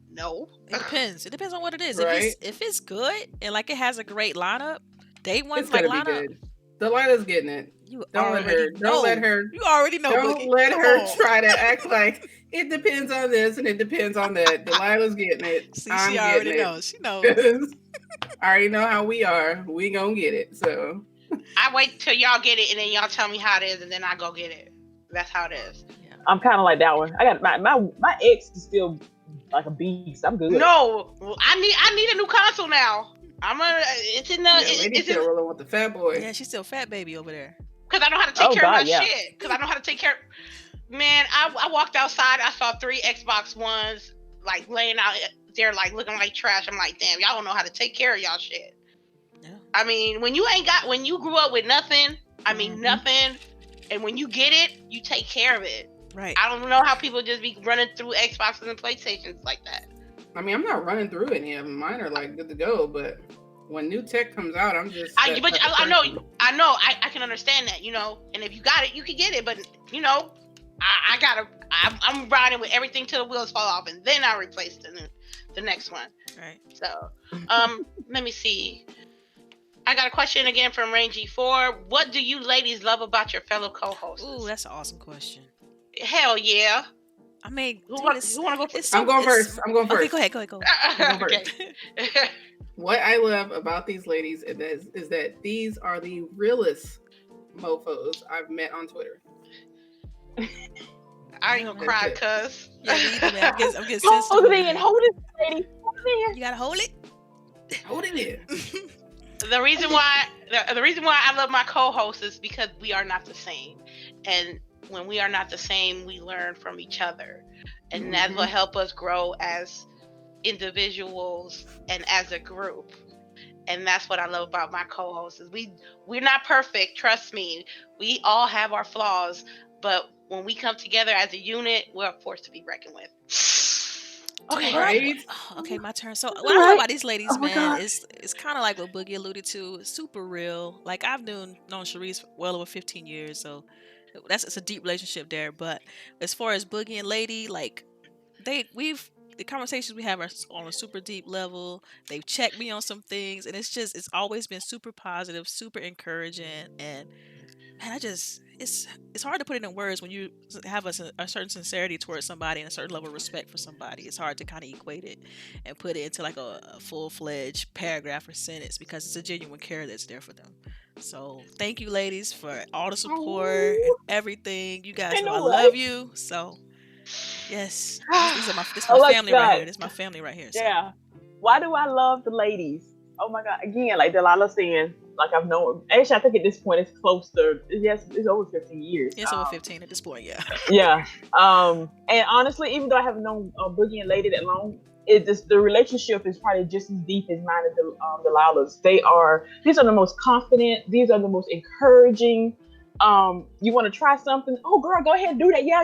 [SPEAKER 2] No.
[SPEAKER 1] It depends. It depends on what it is.
[SPEAKER 4] Right?
[SPEAKER 1] If it's good and it has a great lineup, day one
[SPEAKER 4] it's gonna
[SPEAKER 1] lineup.
[SPEAKER 4] Be good. Delilah's getting it. Don't let her.
[SPEAKER 1] You already know.
[SPEAKER 4] Don't let her try to act like it depends on this and it depends on that. Delilah's getting it.
[SPEAKER 1] See, she already knows. She knows.
[SPEAKER 4] I already know how we are. We gonna get it. So
[SPEAKER 2] I wait till y'all get it and then y'all tell me how it is and then I go get it. That's how it is.
[SPEAKER 1] Yeah.
[SPEAKER 3] I'm kind of like that one. I got my ex is still like a beast. I'm good.
[SPEAKER 2] No, I need a new console now. It's in the.
[SPEAKER 4] It's still rolling with the fat boy.
[SPEAKER 1] Yeah, she's still fat baby over there.
[SPEAKER 2] Because I know how to take care of my shit. Because I know how to take care. Man, I walked outside. I saw 3 Xbox Ones laying out there looking like trash. I'm like, damn, y'all don't know how to take care of y'all shit.
[SPEAKER 1] Yeah.
[SPEAKER 2] I mean, when you grew up with nothing, nothing, and when you get it, you take care of it.
[SPEAKER 1] Right.
[SPEAKER 2] I don't know how people just be running through Xboxes and PlayStations like that.
[SPEAKER 4] I mean, I'm not running through any of them. Mine are good to go, but when new tech comes out, I'm just.
[SPEAKER 2] I know. I can understand that, and if you got it, you can get it. But I'm riding with everything till the wheels fall off, and then I replace the next one.
[SPEAKER 1] Right.
[SPEAKER 2] So, let me see. I got a question again from Rangy 4. What do you ladies love about your fellow co-hosts?
[SPEAKER 1] Ooh, that's an awesome question.
[SPEAKER 2] Hell yeah.
[SPEAKER 1] I mean,
[SPEAKER 2] Who
[SPEAKER 1] dude,
[SPEAKER 2] want
[SPEAKER 1] it's
[SPEAKER 2] to go first?
[SPEAKER 1] so,
[SPEAKER 4] I'm going
[SPEAKER 1] it's-
[SPEAKER 4] first. I'm going
[SPEAKER 1] Okay,
[SPEAKER 4] first.
[SPEAKER 1] go ahead.
[SPEAKER 2] Okay.
[SPEAKER 4] What I love about these ladies is that these are the realest mofos I've met on Twitter.
[SPEAKER 2] I ain't gonna cry, cuz.
[SPEAKER 1] Yeah, me either, man. I'm getting
[SPEAKER 3] Hold
[SPEAKER 1] sensitive.
[SPEAKER 3] it in, hold it, lady. Hold it in.
[SPEAKER 1] You gotta hold it.
[SPEAKER 4] Hold it in.
[SPEAKER 2] The reason why I love my co-hosts is because we are not the same, and when we are not the same, we learn from each other, and that will help us grow as individuals and as a group. And that's what I love about my co-hosts. Is we're not perfect, trust me. We all have our flaws, but when we come together as a unit, we're a force to be reckoned with. Okay.
[SPEAKER 4] Right?
[SPEAKER 1] Okay, my turn. So what I love about these ladies,
[SPEAKER 3] Oh my
[SPEAKER 1] man,
[SPEAKER 3] God.
[SPEAKER 1] is kind of like what Boogie alluded to. It's super real. Like I've known Charisse for well over 15 years, so it's a deep relationship there. But as far as Boogie and Lady, like the conversations we have are on a super deep level. They've checked me on some things, and it's always been super positive, super encouraging, and man, it's hard to put it in words when you have a certain sincerity towards somebody and a certain level of respect for somebody. It's hard to kind of equate it and put it into like a full-fledged paragraph or sentence because it's a genuine care that's there for them. So thank you, ladies, for all the support and everything. You guys
[SPEAKER 3] Ain't
[SPEAKER 1] know I
[SPEAKER 3] no way.
[SPEAKER 1] love you. So yes, this is my
[SPEAKER 3] Oh my
[SPEAKER 1] family right
[SPEAKER 3] God.
[SPEAKER 1] here. This is my family right here. So.
[SPEAKER 3] Yeah. Why do I love the ladies? Oh my God. Again, like Delilah saying, like I've known. Actually, I think at this point it's close to it's over 15 years.
[SPEAKER 1] It's over 15 at this point, yeah.
[SPEAKER 3] Yeah. And honestly, even though I haven't known Boogie and Lady that long, the relationship is probably just as deep as mine and Delilah's. These are the most confident. These are the most encouraging. You want to try something? Oh, girl, go ahead and do that. Yeah.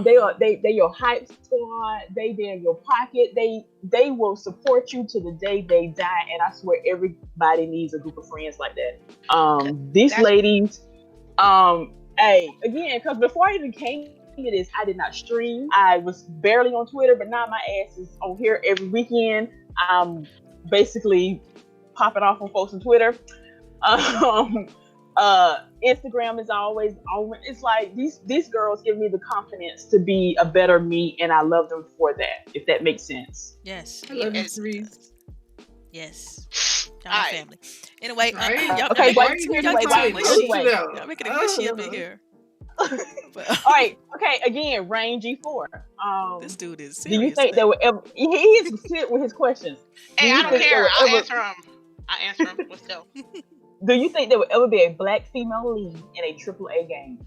[SPEAKER 3] They your hype squad. They're in your pocket. They will support you to the day they die. And I swear everybody needs a group of friends like that. These ladies, hey, again, because before I even came to this, I did not stream. I was barely on Twitter, but now my ass is on here every weekend. I'm basically popping off on folks on Twitter. Instagram is always on. It's like these girls give me the confidence to be a better me, and I love them for that. If that makes sense.
[SPEAKER 1] Yes.
[SPEAKER 4] I love you, Charisse.
[SPEAKER 1] Yes. Y'all my family. Anyway,
[SPEAKER 4] Right?
[SPEAKER 1] y'all,
[SPEAKER 3] Okay,
[SPEAKER 1] y'all
[SPEAKER 3] wait,
[SPEAKER 1] making it mushy up in here. But,
[SPEAKER 3] all right. Okay. Again, Rangy 4.
[SPEAKER 1] This dude is serious.
[SPEAKER 3] Do you think there will ever? He is sit with his questions.
[SPEAKER 2] Hey, I don't care. I'll answer him. Let's go.
[SPEAKER 3] Do you think there will ever be a black female lead in a AAA game?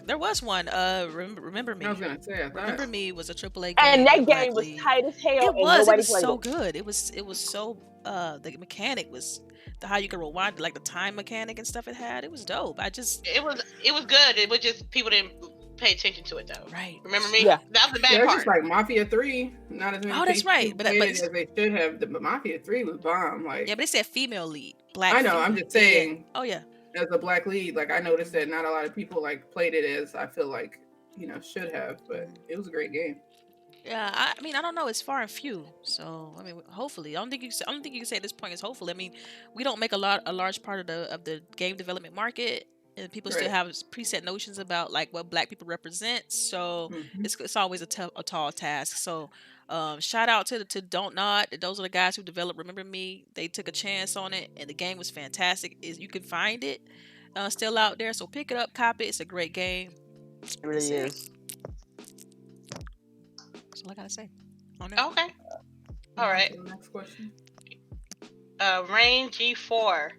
[SPEAKER 1] There was one. Remember Me.
[SPEAKER 4] I was gonna say,
[SPEAKER 1] Remember Me was a AAA game.
[SPEAKER 3] And that game was tight as hell.
[SPEAKER 1] It was so good. It was so the mechanic was how you could rewind, like the time mechanic and stuff it had. It was dope. It
[SPEAKER 2] was good. It was just people didn't pay attention to it though.
[SPEAKER 1] Right.
[SPEAKER 2] Remember Me?
[SPEAKER 3] Yeah.
[SPEAKER 2] That was the bad part.
[SPEAKER 4] Just like Mafia 3, not as many
[SPEAKER 1] that's right. But
[SPEAKER 4] as they should have. But Mafia 3 was bomb. Like,
[SPEAKER 1] yeah, but they said female lead. Black.
[SPEAKER 4] I know. I'm just saying.
[SPEAKER 1] Yeah. Oh yeah.
[SPEAKER 4] As a black lead, like I noticed that not a lot of people like played it as I feel like should have, but it was a great game.
[SPEAKER 1] Yeah, I mean, I don't know. It's far and few. So, I mean, hopefully, I don't think you can say at this point is hopefully. I mean, we don't make a large part of the game development market, and people still have preset notions about like what black people represent. So it's always a tall task. So, shout out to Don't Nod. Those are the guys who developed Remember Me. They took a chance on it, and the game was fantastic. You can find it still out there. So pick it up, copy it. It's a great game.
[SPEAKER 3] It really is.
[SPEAKER 1] That's all I gotta say.
[SPEAKER 2] Okay. All right.
[SPEAKER 4] Next question.
[SPEAKER 2] Rain G4.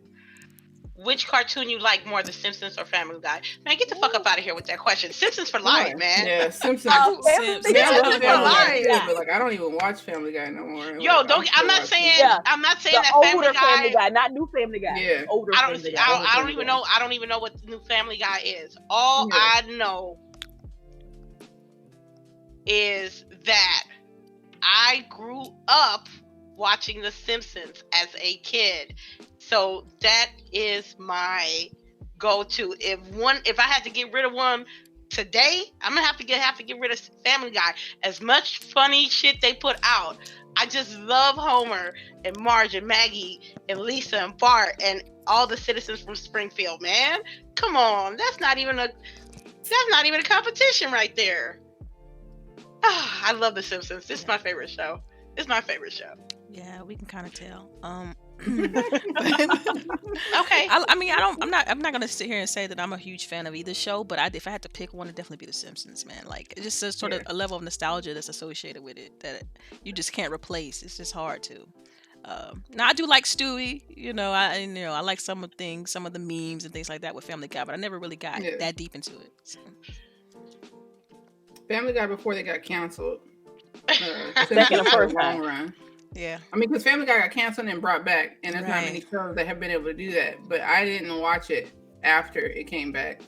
[SPEAKER 2] Which cartoon you like more, The Simpsons or Family Guy? Man, get the fuck up out of here with that question. Simpsons for life, man.
[SPEAKER 4] Yeah, Simpsons.
[SPEAKER 1] Simpsons
[SPEAKER 4] for life.
[SPEAKER 3] Yeah.
[SPEAKER 4] But like, I don't even watch Family Guy no more.
[SPEAKER 2] Yo,
[SPEAKER 4] like,
[SPEAKER 2] I'm not saying that
[SPEAKER 3] older Family Guy, not new Family Guy.
[SPEAKER 4] Yeah.
[SPEAKER 3] Older Family Guy.
[SPEAKER 2] I don't even know. I don't even know what the new Family Guy is. All I know is that I grew up watching The Simpsons as a kid, so that is my go-to. If I had to get rid of one today, I'm gonna have to get rid of Family Guy. As much funny shit they put out, I just love Homer and Marge and Maggie and Lisa and Bart and all the citizens from Springfield. Man, come on, that's not even a competition right there. I love The Simpsons. This is my favorite show.
[SPEAKER 1] Yeah, we can kind of tell.
[SPEAKER 2] Okay.
[SPEAKER 1] I'm not gonna sit here and say that I'm a huge fan of either show, but if I had to pick one, it'd definitely be The Simpsons, man. Like, it's just sort of a level of nostalgia that's associated with it that you just can't replace. It's just hard to. Now I do like Stewie, I like some of the memes and things like that with Family Guy, but I never really got that deep into it. So.
[SPEAKER 4] Family Guy before they got canceled.
[SPEAKER 3] Second or first
[SPEAKER 4] long run.
[SPEAKER 1] Yeah.
[SPEAKER 4] I mean, because Family Guy got canceled and brought back, and there's not many shows that have been able to do that. But I didn't watch it after it came back.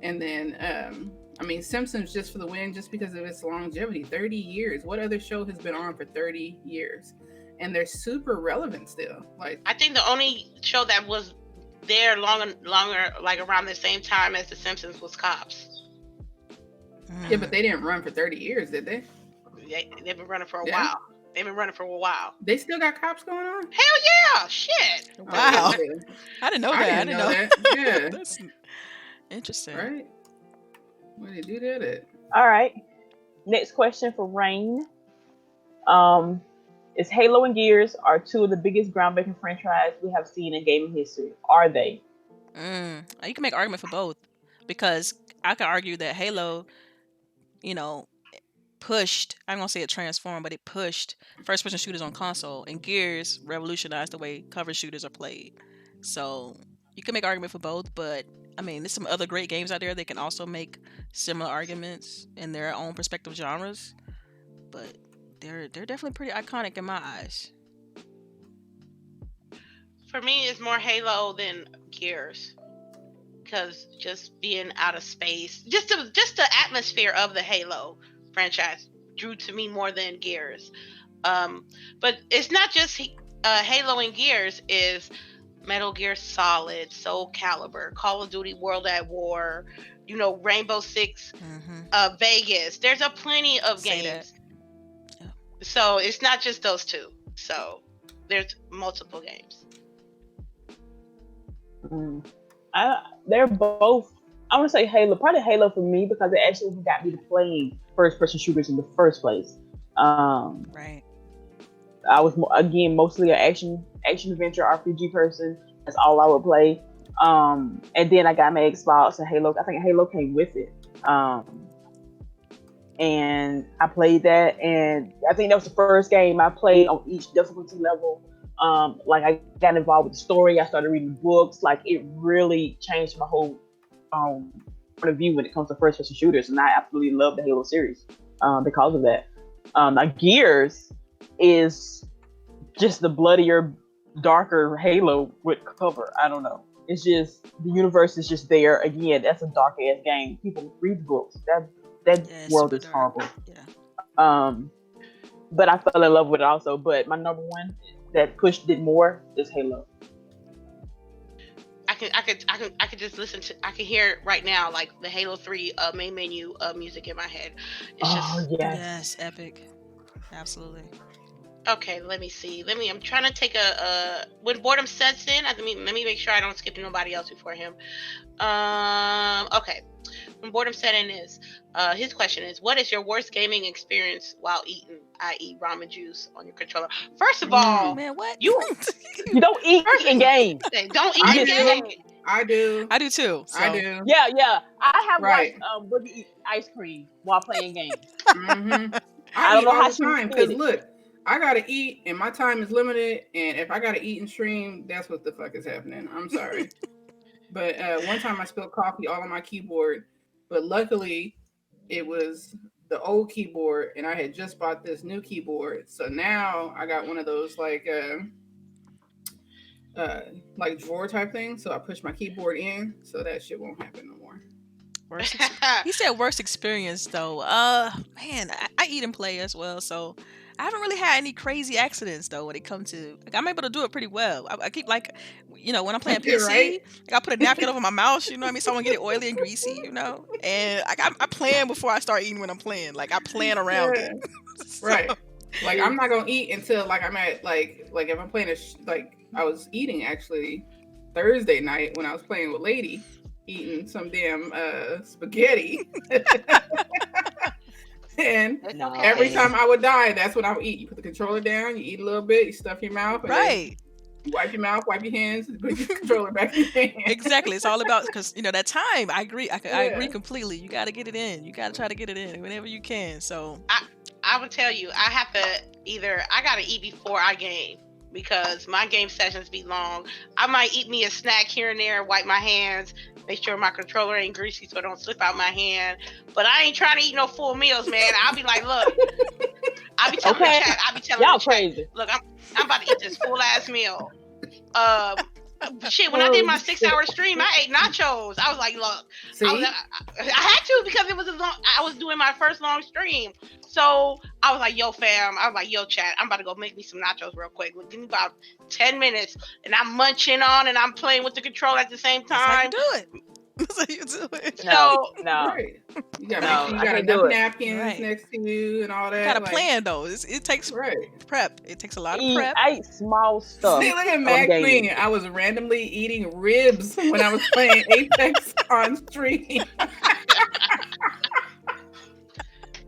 [SPEAKER 4] And then, Simpsons just for the win, just because of its longevity. 30 years. What other show has been on for 30 years? And they're super relevant still. Like,
[SPEAKER 2] I think the only show that was there longer, like around the same time as The Simpsons was Cops.
[SPEAKER 4] Yeah, but they didn't run for 30 years, did they?
[SPEAKER 2] They've been running for a while. They
[SPEAKER 4] still got Cops going on?
[SPEAKER 2] Hell yeah! Shit!
[SPEAKER 1] Wow. I didn't know that. I didn't know
[SPEAKER 4] that. Yeah.
[SPEAKER 1] That's interesting.
[SPEAKER 4] Right? Where did you do that?
[SPEAKER 3] All right. Next question for Rain. Is Halo and Gears are two of the biggest groundbreaking franchises we have seen in gaming history? Are they?
[SPEAKER 1] You can make an argument for both, because I could argue that Halo, pushed, I'm going to say it transformed, but it pushed first-person shooters on console, and Gears revolutionized the way cover shooters are played. So you can make an argument for both, but there's some other great games out there that can also make similar arguments in their own respective genres, but they're definitely pretty iconic in my eyes.
[SPEAKER 2] For me, it's more Halo than Gears, because just being out of space, just the atmosphere of the Halo franchise drew to me more than Gears. But it's not just Halo and Gears. Is Metal Gear Solid, Soul Calibur, Call of Duty World at War, Rainbow Six, Vegas. There's a plenty of games. Yeah. So it's not just those two. So there's multiple games.
[SPEAKER 3] They're both. I want to say Halo. Probably Halo for me, because it actually got me to playing first-person shooters in the first place.
[SPEAKER 1] Right.
[SPEAKER 3] I was mostly an action adventure RPG person. That's all I would play. And then I got my Xbox and Halo. I think Halo came with it. And I played that, and I think that was the first game I played on each difficulty level. I got involved with the story. I started reading books. Like, it really changed my whole point of view when it comes to first-person shooters, and I absolutely love the Halo series because of that. Now, Gears is just the bloodier, darker Halo with cover. I don't know. It's just, the universe is just there. Again, that's a dark-ass game. People read books. That world is horrible. Yeah. But I fell in love with it also. But my number one that pushed it more is Halo.
[SPEAKER 2] I could just listen to. I can hear it right now, like the Halo 3 main menu music in my head. It's
[SPEAKER 1] yes, epic, absolutely.
[SPEAKER 2] Okay, let me see. I'm trying to take when boredom sets in. Let me make sure I don't skip nobody else before him. Okay. When boredom set in is, his question is, what is your worst gaming experience while eating, i.e. ramen juice on your controller? First of all,
[SPEAKER 1] man, what?
[SPEAKER 3] You don't eat in game.
[SPEAKER 2] Don't eat in game.
[SPEAKER 4] I do too. So.
[SPEAKER 3] I do. Yeah. I have watched Boogie eat ice cream while playing games.
[SPEAKER 4] I don't know how the time, because look, I gotta eat and my time is limited, and if I gotta eat and stream, that's what the fuck is happening. I'm sorry. But one time I spilled coffee all on my keyboard, but luckily it was the old keyboard, and I had just bought this new keyboard. So now I got one of those like drawer type thing. So I push my keyboard in, so that shit won't happen no more.
[SPEAKER 1] He said worst experience though. Man, I eat and play as well, so I haven't really had any crazy accidents though when it comes to like I'm able to do it pretty well. I keep like when I'm playing PC,
[SPEAKER 4] Right?
[SPEAKER 1] like I put a napkin over my mouth, you know what I mean? So I don't get it oily and greasy, And like I plan before I start eating when I'm playing. Like I plan around it.
[SPEAKER 4] Yeah.
[SPEAKER 1] So,
[SPEAKER 4] Right. Like I'm not gonna eat until like I'm at like if I'm playing like I was eating actually Thursday night when I was playing with Lady, eating some damn spaghetti. And
[SPEAKER 2] It's
[SPEAKER 3] No,
[SPEAKER 2] okay.
[SPEAKER 4] every time I would die, that's when I would eat. You put the controller down, you eat a little bit, you stuff your mouth, and then
[SPEAKER 1] right.
[SPEAKER 4] you wipe your mouth, wipe your hands, and put your controller back in your hand.
[SPEAKER 1] Exactly. It's all about because that time. I agree. I agree
[SPEAKER 4] Yeah.
[SPEAKER 1] completely. You got to get it in. You got to try to get it in whenever you can. So
[SPEAKER 2] I would tell you, I have to I gotta eat before I game because my game sessions be long. I might eat me a snack here and there, wipe my hands, make sure my controller ain't greasy so it don't slip out my hand. But I ain't trying to eat no full meals, man. I'll be like, look, I'll be telling the chat,
[SPEAKER 3] y'all crazy.
[SPEAKER 2] look, I'm about to eat this full ass meal. Shit, when I did my 6-hour stream, I ate nachos. I was like, look,
[SPEAKER 4] See?
[SPEAKER 2] I had to because it was I was doing my first long stream. So I was like, yo, fam. I was like, yo, chat. I'm about to go make me some nachos real quick. Give me about 10 minutes. And I'm munching on and I'm playing with the controller at the same
[SPEAKER 1] that's how you
[SPEAKER 2] time.
[SPEAKER 1] do it. That's how you do it.
[SPEAKER 3] No.
[SPEAKER 4] Right. You gotta
[SPEAKER 3] No,
[SPEAKER 4] make sure
[SPEAKER 3] I
[SPEAKER 4] you got
[SPEAKER 3] can't
[SPEAKER 4] enough
[SPEAKER 3] do it.
[SPEAKER 4] napkins
[SPEAKER 1] Right.
[SPEAKER 4] next to you and all that.
[SPEAKER 1] Got a
[SPEAKER 4] like,
[SPEAKER 1] plan though. It takes
[SPEAKER 4] Right.
[SPEAKER 1] prep. It takes a lot of prep.
[SPEAKER 3] I eat small stuff.
[SPEAKER 4] See, look at
[SPEAKER 3] on
[SPEAKER 4] Mac
[SPEAKER 3] gaming.
[SPEAKER 4] Queen. I was randomly eating ribs when I was playing Apex on stream.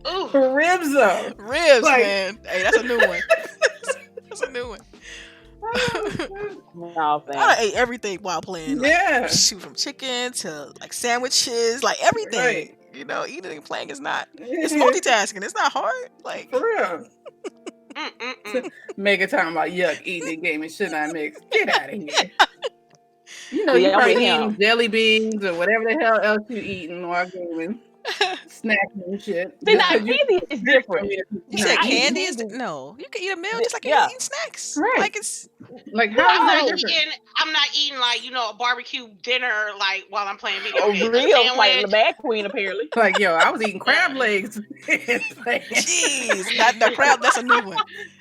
[SPEAKER 2] Ooh.
[SPEAKER 4] Ribs though.
[SPEAKER 1] Ribs,
[SPEAKER 4] Like-
[SPEAKER 1] man. Hey, that's a new one. That's a new one.
[SPEAKER 3] No, fam.
[SPEAKER 1] I ate everything while playing. Like,
[SPEAKER 4] Yeah.
[SPEAKER 1] shoot, from chicken to like sandwiches, like everything.
[SPEAKER 4] Right.
[SPEAKER 1] Eating and playing is not. It's multitasking. It's not hard. Like
[SPEAKER 4] For real. Make a time about yuck, eating and gaming should not mix. Get out of here. You know,
[SPEAKER 3] Yeah,
[SPEAKER 4] you probably
[SPEAKER 3] I'm with
[SPEAKER 4] eating
[SPEAKER 3] him.
[SPEAKER 4] jelly beans or whatever the hell else you eating while gaming. Snacking and shit.
[SPEAKER 3] See,
[SPEAKER 4] Just
[SPEAKER 3] now
[SPEAKER 4] 'cause you
[SPEAKER 3] candy is different.
[SPEAKER 1] you said,
[SPEAKER 3] I eat
[SPEAKER 1] candy is
[SPEAKER 3] candy.
[SPEAKER 1] no. You can eat a meal just like
[SPEAKER 3] Yeah.
[SPEAKER 1] you're eating snacks.
[SPEAKER 4] Right.
[SPEAKER 1] Like it's
[SPEAKER 4] like
[SPEAKER 2] I'm
[SPEAKER 4] how
[SPEAKER 2] not
[SPEAKER 4] is that different?
[SPEAKER 2] eating like, a barbecue dinner like while I'm playing video
[SPEAKER 3] Oh,
[SPEAKER 2] games. A
[SPEAKER 3] real like
[SPEAKER 2] sandwich.
[SPEAKER 3] the Mad Queen apparently.
[SPEAKER 4] Like, yo, I was eating crab legs.
[SPEAKER 1] jeez. That crab. That's a new one.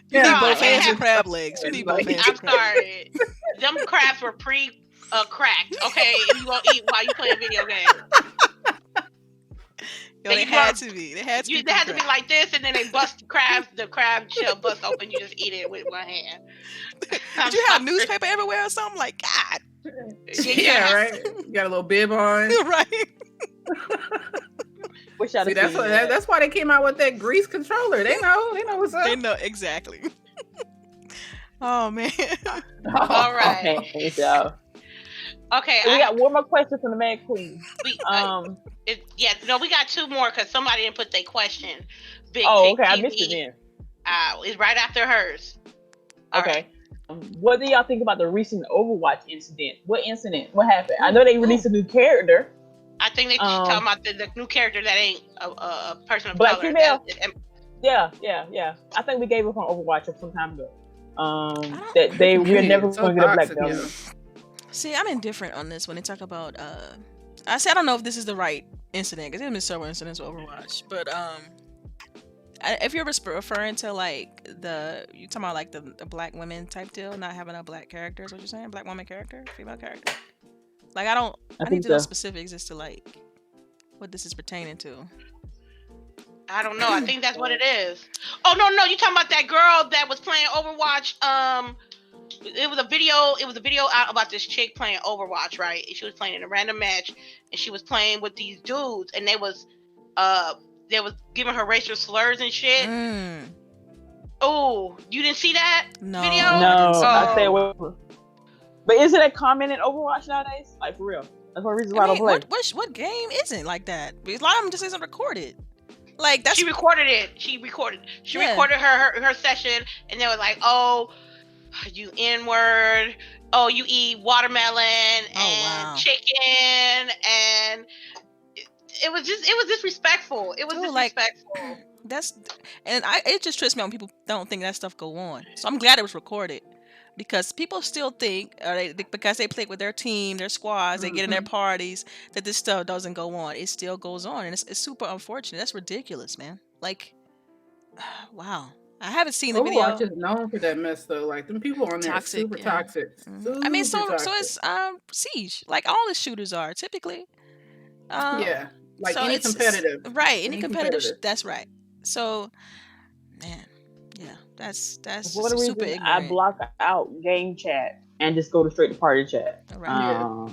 [SPEAKER 1] You
[SPEAKER 4] Yeah,
[SPEAKER 1] need both
[SPEAKER 2] it
[SPEAKER 1] hands
[SPEAKER 2] has-
[SPEAKER 1] for crab legs. You need both
[SPEAKER 4] Like-
[SPEAKER 1] hands for
[SPEAKER 2] I'm
[SPEAKER 1] crab.
[SPEAKER 2] sorry. Them crabs were cracked, okay? If you gonna eat while you playing video games.
[SPEAKER 1] Yo, they
[SPEAKER 2] you
[SPEAKER 1] had
[SPEAKER 2] are-
[SPEAKER 1] to be. They had to be.
[SPEAKER 2] They had to be
[SPEAKER 1] crab.
[SPEAKER 2] like this, and then they bust the crab shell bust open. You just eat it with one hand.
[SPEAKER 1] Did you have newspaper everywhere or something? Like God.
[SPEAKER 4] Yeah, right. You got a little bib on.
[SPEAKER 1] Right.
[SPEAKER 3] Wish I'd
[SPEAKER 4] See,
[SPEAKER 3] have seen that.
[SPEAKER 4] that's why they came out with that grease controller. They know what's up.
[SPEAKER 1] They know exactly. Oh man.
[SPEAKER 2] All right.
[SPEAKER 3] Okay, so
[SPEAKER 2] Okay.
[SPEAKER 3] we got one more question from the Mad Queen.
[SPEAKER 2] we got two more because somebody didn't put their question. Big
[SPEAKER 3] Oh,
[SPEAKER 2] Pig
[SPEAKER 3] okay, I
[SPEAKER 2] TV,
[SPEAKER 3] missed it then.
[SPEAKER 2] It's right after hers. All right.
[SPEAKER 3] Okay. What do y'all think about the recent Overwatch incident? What incident? What happened? I know they released a new character.
[SPEAKER 2] I think they talking about the new character that ain't a person of
[SPEAKER 3] Black
[SPEAKER 2] color.
[SPEAKER 3] female?
[SPEAKER 2] And
[SPEAKER 3] Yeah. I think we gave up on Overwatch some time ago.
[SPEAKER 1] don't-
[SPEAKER 3] That we're never
[SPEAKER 4] So
[SPEAKER 3] going to get a black
[SPEAKER 4] toxic,
[SPEAKER 3] female.
[SPEAKER 4] yo.
[SPEAKER 1] See, I'm indifferent on this when they talk about. I say I don't know if this is the right incident because there's been several incidents with Overwatch, but if you're referring to like you talking about like the black women type deal, not having a black character, is what you're saying? Black woman character, female character. Like I need
[SPEAKER 3] think
[SPEAKER 1] to know
[SPEAKER 3] so.
[SPEAKER 1] specifics as to like what this is pertaining to.
[SPEAKER 2] I don't know. I think that's what it is. Oh no, you talking about that girl that was playing Overwatch? It was a video out about this chick playing Overwatch, right? She was playing in a random match, and she was playing with these dudes, and they was giving her racial slurs and shit. Oh, you didn't see that
[SPEAKER 1] No,
[SPEAKER 2] video?
[SPEAKER 3] No, I
[SPEAKER 2] Oh.
[SPEAKER 3] stay away from. But isn't that common in Overwatch nowadays? Like for real? That's one reason why I don't play.
[SPEAKER 1] what game isn't like that? Because a lot of them just isn't recorded. Like that's
[SPEAKER 2] She recorded it. She recorded
[SPEAKER 1] Yeah.
[SPEAKER 2] her session, and they were like, "Oh, you N-word. Oh, you eat watermelon and
[SPEAKER 1] wow.
[SPEAKER 2] chicken," and it was disrespectful. It was
[SPEAKER 1] Dude, like-
[SPEAKER 2] disrespectful.
[SPEAKER 1] it just trips me out when people don't think that stuff go on. So I'm glad it was recorded because people still think because they play with their team, their squads, they get in their parties that this stuff doesn't go on. It still goes on, and it's super unfortunate. That's ridiculous, man. Like, wow. I haven't seen the video.
[SPEAKER 4] Overwatch is known for that mess though. Like them people on there are
[SPEAKER 1] Toxic,
[SPEAKER 4] super
[SPEAKER 1] yeah.
[SPEAKER 4] toxic.
[SPEAKER 1] I mean, so
[SPEAKER 4] Super toxic.
[SPEAKER 1] is Siege. Like all the shooters are typically.
[SPEAKER 4] Yeah. Like
[SPEAKER 1] so
[SPEAKER 4] any competitive.
[SPEAKER 1] Right, any competitive. That's right. So, man, yeah, that's
[SPEAKER 3] For whatever
[SPEAKER 1] super
[SPEAKER 3] reason,
[SPEAKER 1] ignorant.
[SPEAKER 3] I block out game chat and just go straight to party chat.
[SPEAKER 1] Right.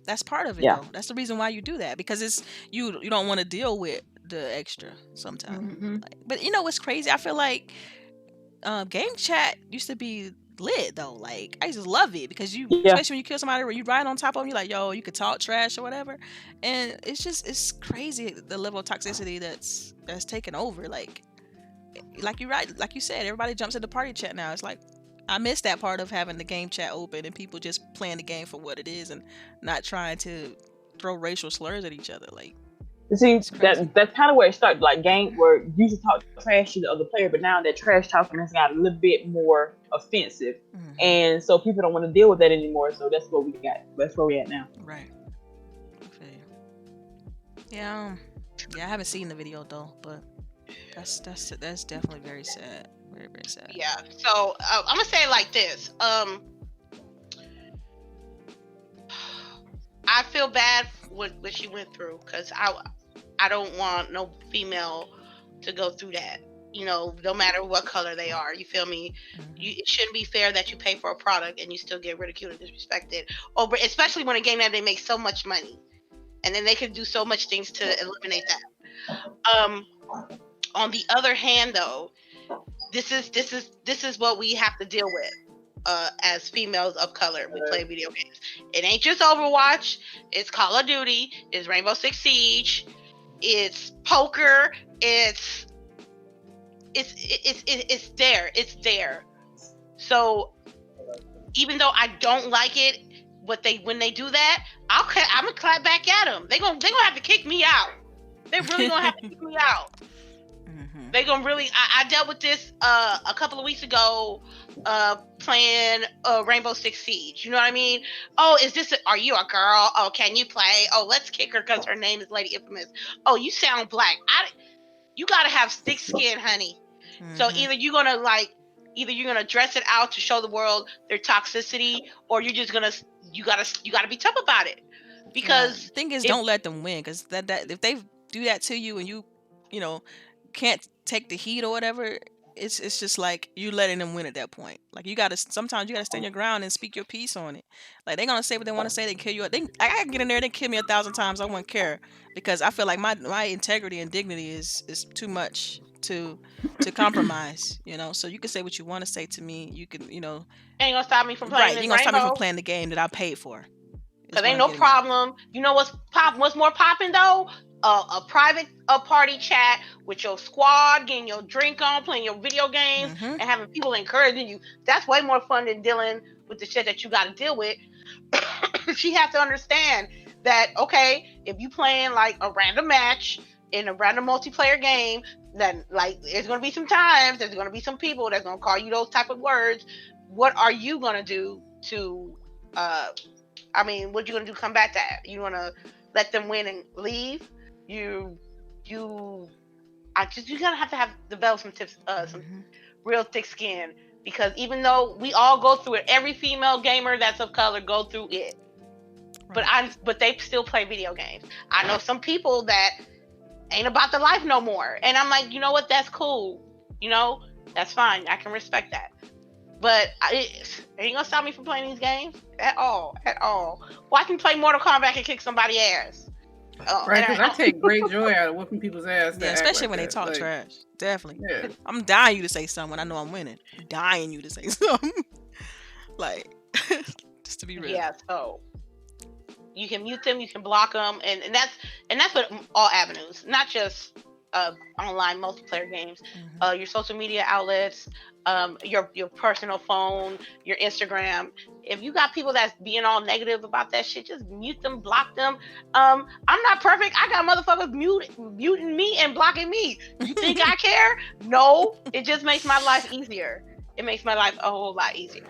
[SPEAKER 1] That's part of it, though. That's the reason why you do that, because it's you don't want to deal with the extra sometimes. Like, but you know what's crazy? I feel like game chat used to be lit though. Like I just love it because especially when you kill somebody where you ride on top of them, you're like, yo, you could talk trash or whatever, and it's crazy the level of toxicity that's taken over. Like you said, everybody jumps into party chat now. It's like I miss that part of having the game chat open and people just playing the game for what it is and not trying to throw racial slurs at each other. Like,
[SPEAKER 3] see, that's kind of where it started. Like game where you used to talk trash to the other player, but now that trash talking has got a little bit more offensive, and so people don't want to deal with that anymore. So that's what we got. That's where we at now.
[SPEAKER 1] Right. Okay. Yeah. I haven't seen the video though, but that's definitely very sad. Very, very sad.
[SPEAKER 2] Yeah. So I'm gonna say it like this. I feel bad what she went through, because I don't want no female to go through that. You know, no matter what color they are. You feel me? It shouldn't be fair that you pay for a product and you still get ridiculed and disrespected. Especially when a game that they make so much money, and then they can do so much things to eliminate that. On the other hand, though, this is what we have to deal with. As females of color, we play video games. It ain't just Overwatch. It's Call of Duty. It's Rainbow Six Siege. It's poker. It's there. It's there. So even though I don't like it, when they do that, I'm gonna clap back at them. They gonna have to kick me out. They really gonna have to kick me out. They gonna really. I dealt with this a couple of weeks ago, playing Rainbow Six Siege. You know what I mean? Oh, are you a girl? Oh, can you play? Oh, let's kick her because her name is Lady Infamous. Oh, you sound black. You gotta have thick skin, honey. So either you're gonna dress it out to show the world their toxicity, or you're just gonna you gotta be tough about it. Because
[SPEAKER 1] the thing is, don't let them win, because that if they do that to you and you know can't take the heat or whatever, it's just like you letting them win at that point. Like sometimes you gotta stand your ground and speak your piece on it. Like they're gonna say what they want to say. They kill you. I can get in there. They kill me 1,000 times. I wouldn't care, because I feel like my integrity and dignity is too much to compromise. You know, so you can say what you want to say to me. You can ain't
[SPEAKER 2] gonna stop me from playing.
[SPEAKER 1] Right, you ain't gonna stop me from playing the game that I paid for.
[SPEAKER 2] Because ain't no problem. You know what's more popping though? A private party chat with your squad, getting your drink on, playing your video games, and having people encouraging you. That's way more fun than dealing with the shit that you got to deal with. She has to understand that, okay, if you playing like a random match in a random multiplayer game, then like there's going to be some times, there's going to be some people that's going to call you those type of words. What are you going to do to, what you going to do to combat that? You want to let them win and leave? You gotta have to develop some tips, some real thick skin, because even though we all go through it, every female gamer that's of color go through it. Right. But they still play video games. I know some people that ain't about the life no more, and I'm like, you know what? That's cool. You know, that's fine. I can respect that. But it ain't gonna stop me from playing these games at all. Well, I can play Mortal Kombat and kick somebody's ass.
[SPEAKER 4] Right, because I take great joy out of whooping people's ass.
[SPEAKER 1] Yeah, especially when they talk trash. Definitely. Yeah. I'm dying you to say something when I know I'm winning. I'm dying you to say something. Like, just to be real.
[SPEAKER 2] Yeah, so you can mute them, you can block them, and that's what all avenues, not just online multiplayer games, your social media outlets, your personal phone, your Instagram. If you got people that's being all negative about that shit, just mute them, block them. I'm not perfect. I got motherfuckers muting me and blocking me. You think I care? No, it just makes my life easier. It makes my life a whole lot easier.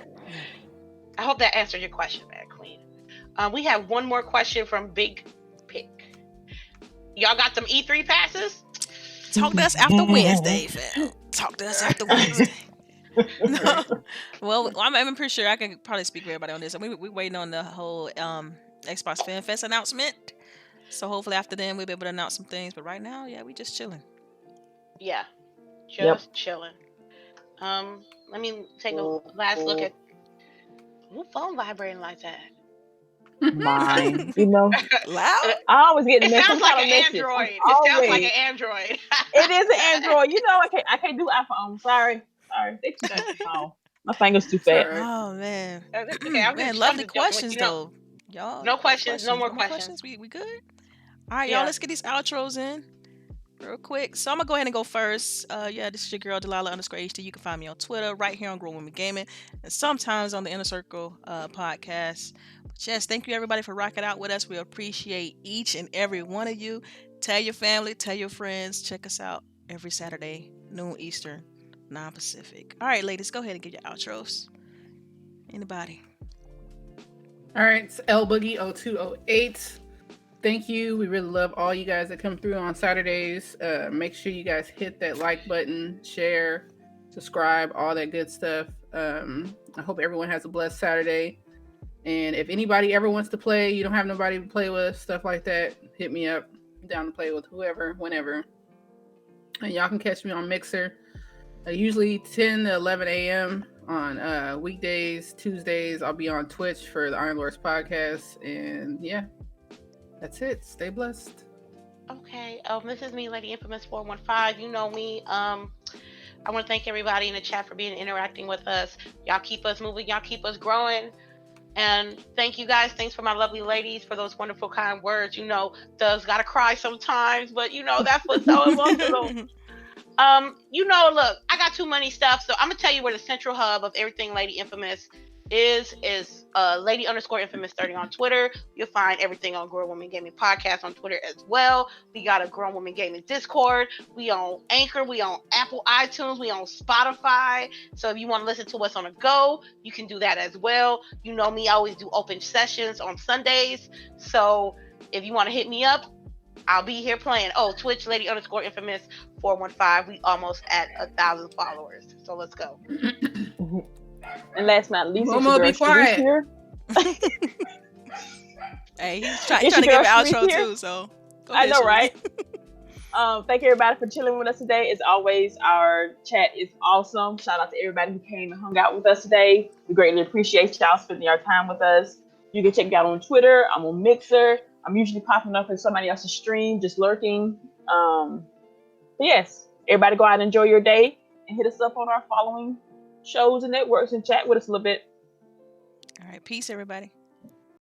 [SPEAKER 2] I hope that answered your question, man, Queen. We have one more question from Big Pick. Y'all got them E3 passes?
[SPEAKER 1] Talk to us after Wednesday, fam. Talk to us after Wednesday. No. Well, I'm pretty sure I can probably speak for everybody on this. We waiting on the whole Xbox Fan Fest announcement. So hopefully after then we'll be able to announce some things. But right now, yeah, we just chilling.
[SPEAKER 2] Yeah, just chilling. Let me take a last look at who phone vibrating like that.
[SPEAKER 3] Mine, you know.
[SPEAKER 1] Loud.
[SPEAKER 3] I always get
[SPEAKER 2] It sounds like an
[SPEAKER 3] message.
[SPEAKER 2] Android. It sounds like an Android.
[SPEAKER 3] It is an Android. You know, I can't do iPhone. Sorry. They too small. My finger's too fat.
[SPEAKER 4] Sorry.
[SPEAKER 1] Oh man.
[SPEAKER 2] Okay,
[SPEAKER 1] Man, lovely questions though. Y'all.
[SPEAKER 2] No questions. No more questions.
[SPEAKER 1] We good? All right, y'all. Let's get these outros in real quick. So I'm gonna go ahead and go first. This is your girl DELILAH_HD. You can find me on Twitter, right here on Grown Women Gaming, and sometimes on the Inner Circle podcast. But yes, thank you everybody for rocking out with us. We appreciate each and every one of you. Tell your family, tell your friends. Check us out every Saturday, noon Eastern, 9 Pacific. All right, ladies, go ahead and give your outros. Anybody?
[SPEAKER 4] All right, it's LBOOGIE 0208. Thank you. We really love all you guys that come through on Saturdays. Make sure you guys hit that like button, share, subscribe, all that good stuff. I hope everyone has a blessed Saturday. And if anybody ever wants to play, you don't have nobody to play with, stuff like that, hit me up. I'm down to play with whoever, whenever. And y'all can catch me on Mixer, usually 10 to 11 a.m. on weekdays. Tuesdays, I'll be on Twitch for the Iron Lords podcast. And yeah, that's it. Stay blessed.
[SPEAKER 2] Okay. This is me, Lady Infamous 415. You know me. I want to thank everybody in the chat for interacting with us. Y'all keep us moving. Y'all keep us growing. And thank you guys. Thanks for my lovely ladies for those wonderful, kind words. You know, Doug's got to cry sometimes, but you know, that's what's so emotional. Look, I got too many stuff, so I'm gonna tell you where the central hub of everything Lady Infamous is Lady_Infamous 30 on Twitter. You'll find everything on Grown Women Gaming Podcast on Twitter as well. We got a Grown Women Gaming Discord. We on Anchor. We on Apple iTunes. We on Spotify. So if you want to listen to us on a go, you can do that as well. You know me, I always do open sessions on Sundays. So if you want to hit me up, I'll be here playing. Twitch Lady_Infamous 415. We almost at 1,000 followers. So let's go.
[SPEAKER 3] And last but not least,
[SPEAKER 4] Momo, be quiet.
[SPEAKER 3] Here.
[SPEAKER 1] Hey, he's trying to give an outro too, so
[SPEAKER 3] I know, right? Thank you everybody for chilling with us today. As always, our chat is awesome. Shout out to everybody who came and hung out with us today. We greatly appreciate y'all spending your time with us. You can check me out on Twitter. I'm on Mixer. I'm usually popping up in somebody else's stream, just lurking. But yes, everybody go out and enjoy your day and hit us up on our following shows and networks and chat with us a little bit.
[SPEAKER 1] All right, peace, everybody.